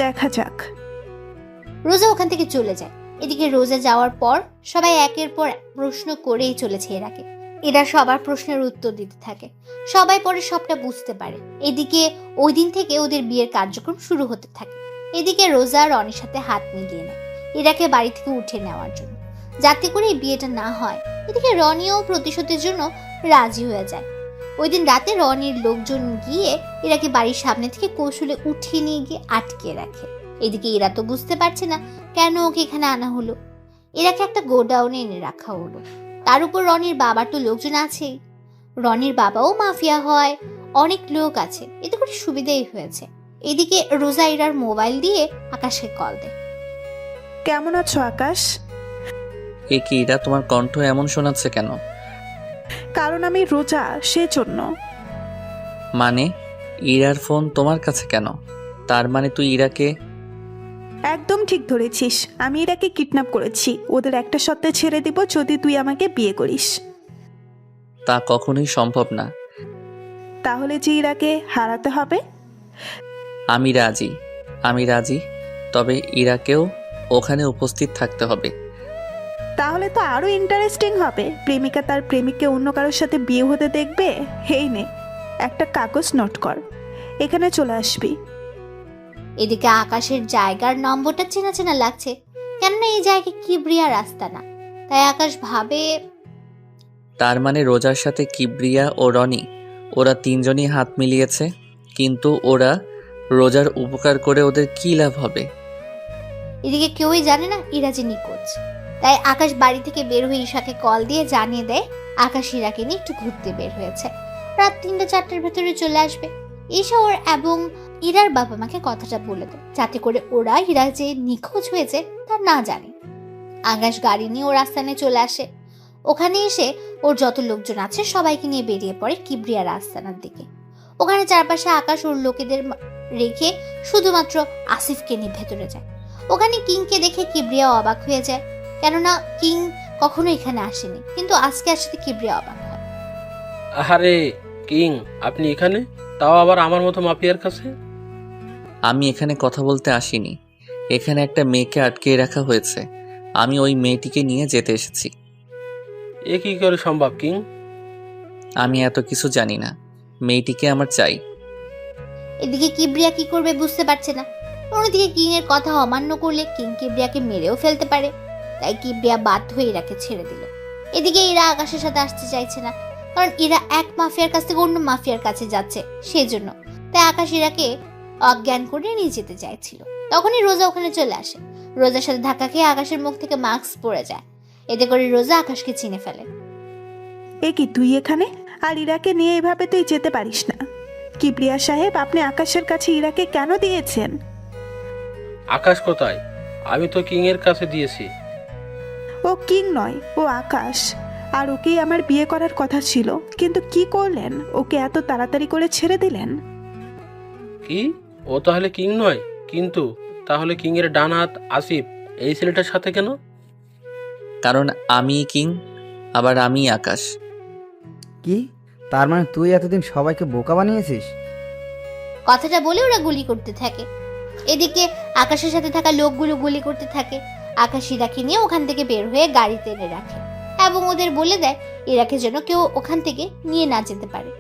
দেখা যাক। রোজা ওখান থেকে চলে যায়। এদিকে রোজা যাওয়ার পর সবাই একের পর প্রশ্ন করেই চলেছে এরাকে। এরা সবার প্রশ্নের উত্তর দিতে থাকে। সবাই পরে সবটা বুঝতে পারে। এদিকে ওই দিন থেকে ওদের বিয়ের কার্যক্রম শুরু হতে থাকে। এদিকে রোজা রনির সাথে হাত মিলিয়ে নেয় ইরাকে বাড়ি থেকে উঠে নেওয়ার জন্য, যাতে করে এই বিয়েটা না হয়। এদিকে রনিও প্রতিশোধের জন্য রাজি হয়ে যায়। ওই দিন রাতে রনির লোকজন গিয়ে ইরাকে বাড়ির সামনে থেকে কৌশলে উঠিয়ে নিয়ে গিয়ে আটকে রাখে। এদিকে ইরা তো বুঝতে পারছে না কেন ওকে এখানে আনা হলো। ইরাকে একটা গোডাউনে এনে রাখা হলো। তার উপর রনির বাবার তো লোকজন আছেই। রনির বাবাও মাফিয়া হয়, অনেক লোক আছে, এতে করে সুবিধাই হয়েছে। এদিকে রোজা ইরার মোবাইল দিয়ে আকাশকে কল দেয়। কেমন আছো আকাশ? এ কি ইরা, তোমার কণ্ঠ এমন শোনাচ্ছে কেন? কারণ আমি রোজা, সেজন্য। মানে ইরার ফোন তোমার কাছে কেন? তার মানে তুই ইরাকে... একদম ঠিক ধরেছিস, আমি ইরাকে কিডন্যাপ করেছি। ওদের একটা সত্ত্বে ছেড়ে দিব যদি তুই আমাকে বিয়ে করিস। তা কখনোই সম্ভব না। তাহলে যে ইরাকে হারাতে হবে? আমি রাজি, তবে ইরাকেও ওখানে উপস্থিত থাকতে হবে। তাহলে তো আরো ইন্টারেস্টিং হবে। প্রেমিকা তার প্রেমিককে অন্য কারোর সাথে বিয়ে হতে দেখবে। হেই নে, একটা কাগজ নোট কর, এখানে চলে আসবি। এদিকে আকাশের জায়গার নম্বরটা চেনা চেনা লাগছে, কেননা এই জায়গায় কিবরিয়া রাস্তা না। তাই আকাশ ভাবে, তার মানে রোজার সাথে কিবরিয়া ও রনি, ওরা তিনজনই হাত মিলিয়েছে। কিন্তু ওরা রোজার উপকার করে ওদের কি লাভ হবে? এদিকে কেউই জানে না ইরা যে নিখোঁজ। তাই আকাশ বাড়ি থেকে বের হয়ে ঈশাকে কল দিয়ে জানিয়ে দেয় আকাশ ইরাকে নিয়ে একটু ঘুরতে বের হয়েছে। রাত 3-4টার ভেতরে চলে আসবে। ঈশা ওর এবং ইরার বাবা মাকে কথাটা বলে দেয়, যাতে করে ওরা ইরা যে নিখোঁজ হয়েছে তা না জানে। আকাশ গাড়ি নিয়ে ওর আস্তানে চলে আসে। ওখানে এসে ওর যত লোকজন আছে সবাইকে নিয়ে বেরিয়ে পড়ে কিবরিয়ার আস্তানার দিকে। ওখানে চারপাশে আকাশ ওর লোকেদের রেখে শুধুমাত্র আসিফকে নিয়ে ভেতরে যায়। ওখানে কিংকে দেখে কিবরিয়া অবাক হয়ে যায়, কেননা কিং কখনো এখানে আসেনি, কিন্তু আজকে আসলে কিবরিয়া অবাক হয়। আরে কিং, আপনি এখানে, তাও আবার আমার মতো মাফিয়ার কাছে? আমি এখানে কথা বলতে আসিনি, এখানে একটা মেয়েকে আটকে রাখা হয়েছে, আমি ওই মেয়েটিকে নিয়ে যেতে এসেছি। এ কি করে সম্ভব কিং? আমি এত কিছু জানি না, মেয়েটিকে আমার চাই। এদিকে কিবরিয়া কি করবে বুঝতে পারছে না। অন্যদিকে কিং এর কথা অমান্য করলে কিং কিবরিয়াকে মেরেও ফেলতে পারে। তাই কিবরিয়া বাধ্য হয়ে ইরাকে ছেড়ে দিল। এদিকে ইরা আকাশের সাথে আসতে চাইছে না, কারণ ইরা এক মাফিয়ার কাছ থেকে অন্য মাফিয়ার কাছে যাচ্ছে, সেজন্য। তাই আকাশ ইরাকে অজ্ঞান করে নিয়ে যেতে চাইছিল। তখনই রোজা ওখানে চলে আসে। রোজার সাথে ধাক্কা খেয়ে আকাশের মুখ থেকে মাস্ক পড়ে যায়। এতে করে রোজা আকাশকে চিনে ফেলে। এ কি, তুই এখানে? আর ইরাকে নিয়ে এভাবে তুই যেতে পারিস না। কিবরিয়া সাহেব, আপনি আকাশের কাছে ইরাকে কেন দিয়েছেন? আকাশ কোথায়? আমি তো কিং এর কাছে দিয়েছি। ও কিং নয়, ও আকাশ। আর ওকেই আমার বিয়ে করার কথা ছিল, কিন্তু কি করলেন? ওকে এত তাড়াতাড়ি করে ছেড়ে দিলেন। কি, ও তাহলে কিং নয়? কিন্তু তাহলে কিং এর ডান হাত আসিফ এই ছেলেটার সাথে কেন? কারণ আমি কিং, আবার আমি আকাশ। কি, তার মানে তুই এতদিন সবাইকে বোকা বানিয়েছিস? কথাটা বলে ওরা গুলি করতে থাকে। এদিকে আকাশের সাথে থাকা লোকগুলো গুলি করতে থাকে। আকাশ ইরাকে নিয়ে ওখান থেকে বের হয়ে গাড়িতে এনে রাখে এবং ওদের বলে দেয় ইরাকে যেন কেউ ওখান থেকে নিয়ে না যেতে পারে।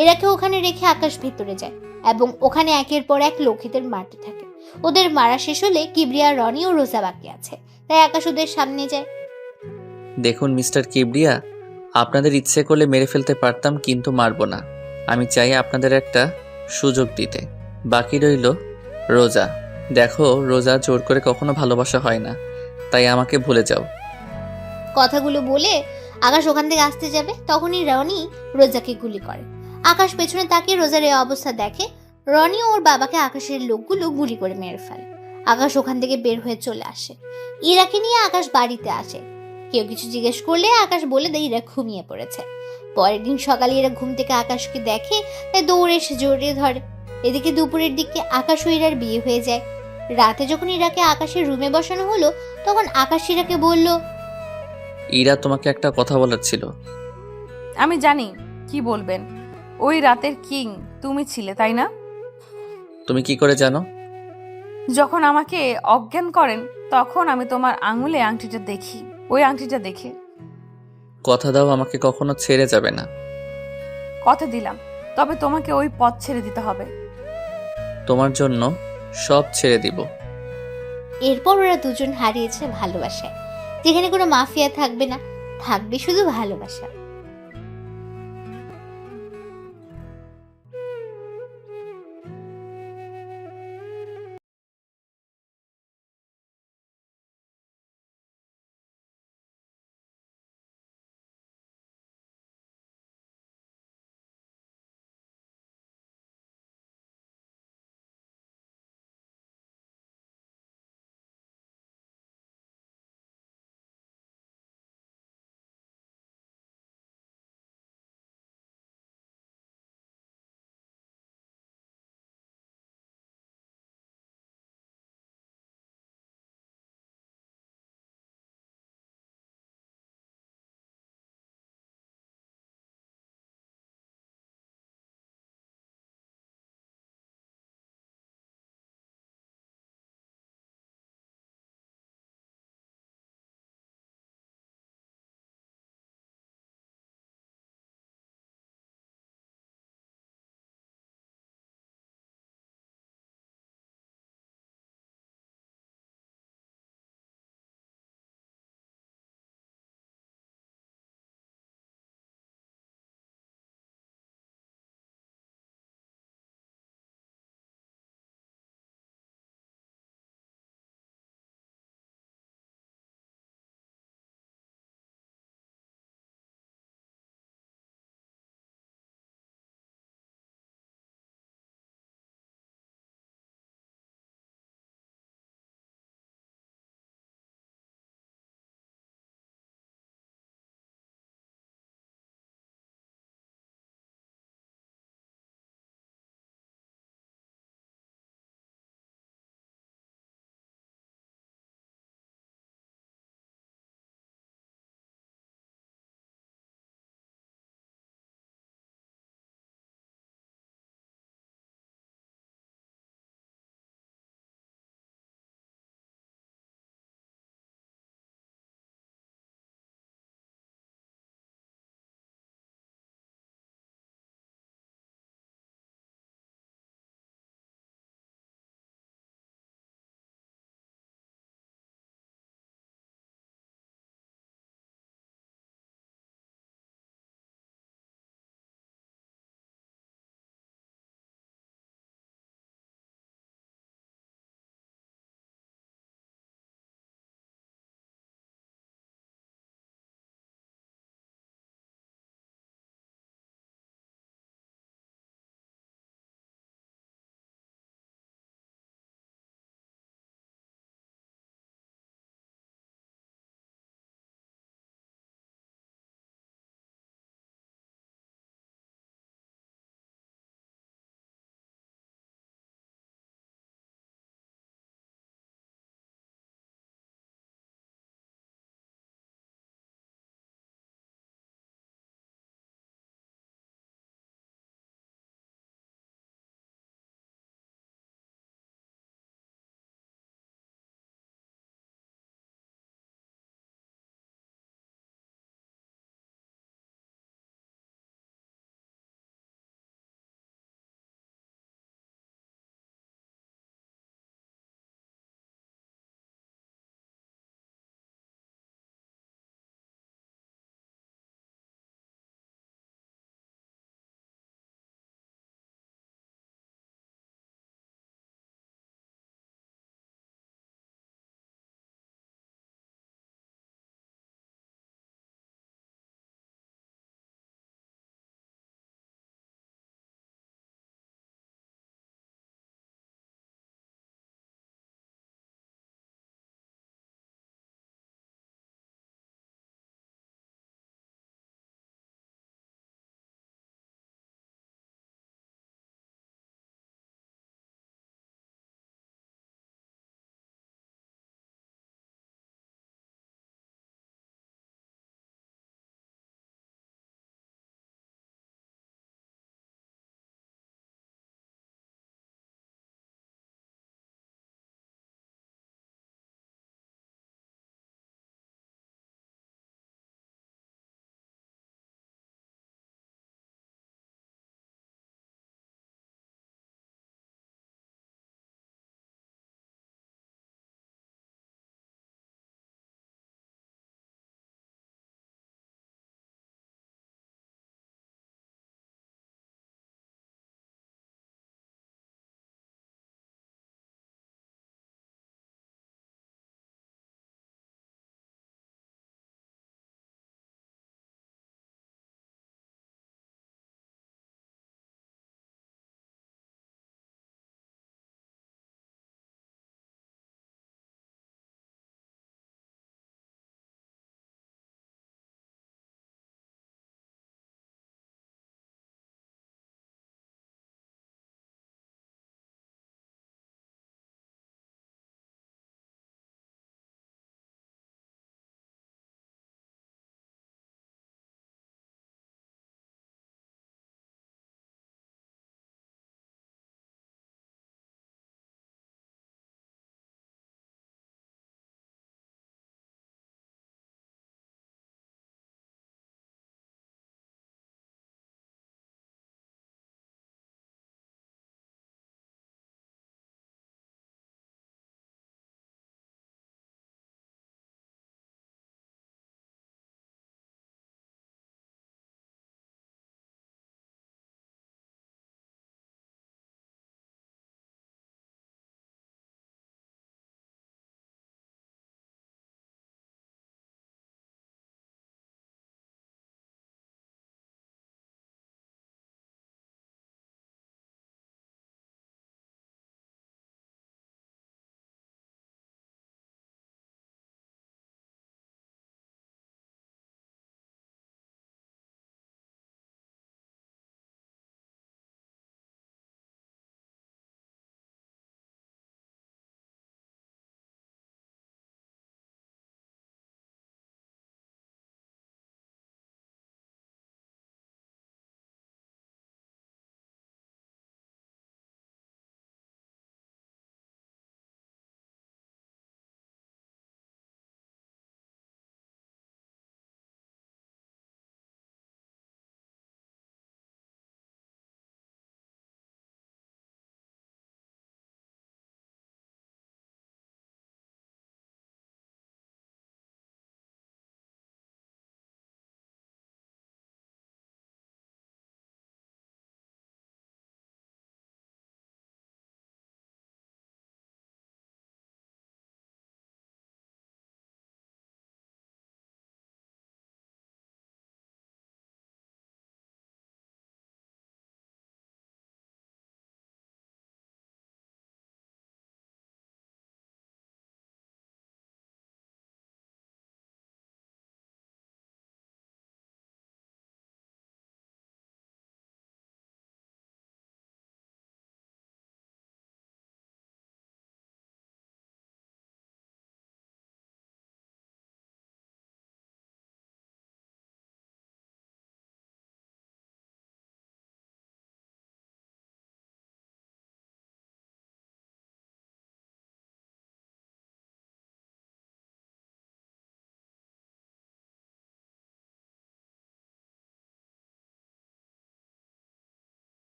এরাকে ওখানে রেখে আকাশ ভেতরে যায় এবং ওখানে একের পর এক লোকেদের মারতে থাকে। ওদের মারা শেষ হলে কিবরিয়া, রনি ও রোজা বাকি আছে, তাই আকাশ ওদের সামনে যায়। দেখুন মিস্টার কিবরিয়া, আপনাদের ইচ্ছে করলে মেরে ফেলতে পারতাম, কিন্তু মারবো না। আমি চাই আপনাদের একটা সুযোগ দিতে। বাকি রইল রোজা। দেখো রোজা, জোর করে কখনো ভালোবাসা হয় না, তাই আমাকে ভুলে যাও। কথাগুলো বলে আকাশ ওখান থেকে আসতে যাবে, তখনই রনি রোজাকে গুলি করে। আকাশ পেছনে তাকিয়ে রোজার এই অবস্থা দেখে। রনি ওর বাবাকে আকাশের লোকগুলো গুলি করে মেরে ফেলে। আকাশ ওখান থেকে বের হয়ে চলে আসে। ইরাকে নিয়ে আকাশ বাড়িতে আসে। কেউ কিছু জিজ্ঞেস করলে আকাশ বলে দেয় ইরা ঘুমিয়ে পড়েছে। পরের দিন সকালে এরা ঘুম থেকে আকাশকে দেখে, তাই দৌড়ে এসে জড়িয়ে ধরে। এদিকে দুপুরের দিকে আকাশ ও ইরার বিয়ে হয়ে যায়। রাতে যখন ইরাকে আকাশের রুমে বসানো হলো, তখন আকাশ ইরাকে বলল, ইরা, তোমাকে একটা কথা বলার ছিল। আমি জানি কি বলবেন। ওই রাতের কিং তুমি ছিলে, তাই না? তুমি কি করে জানো? যখন আমাকে অজ্ঞান করেন তখন আমি তোমার আঙুলে আংটিটা দেখি, ওই আংটিটা দেখে। কথা দাও আমাকে কখনো ছেড়ে যাবে না। কথা দিলাম, তবে তোমাকে ওই পথ ছেড়ে দিতে হবে। তোমার জন্য সব ছেড়ে দিব। এরপর ওরা দুজন হারিয়েছে ভালোবাসায়, যেখানে কোনো মাফিয়া থাকবে না, থাকবে শুধু ভালোবাসা।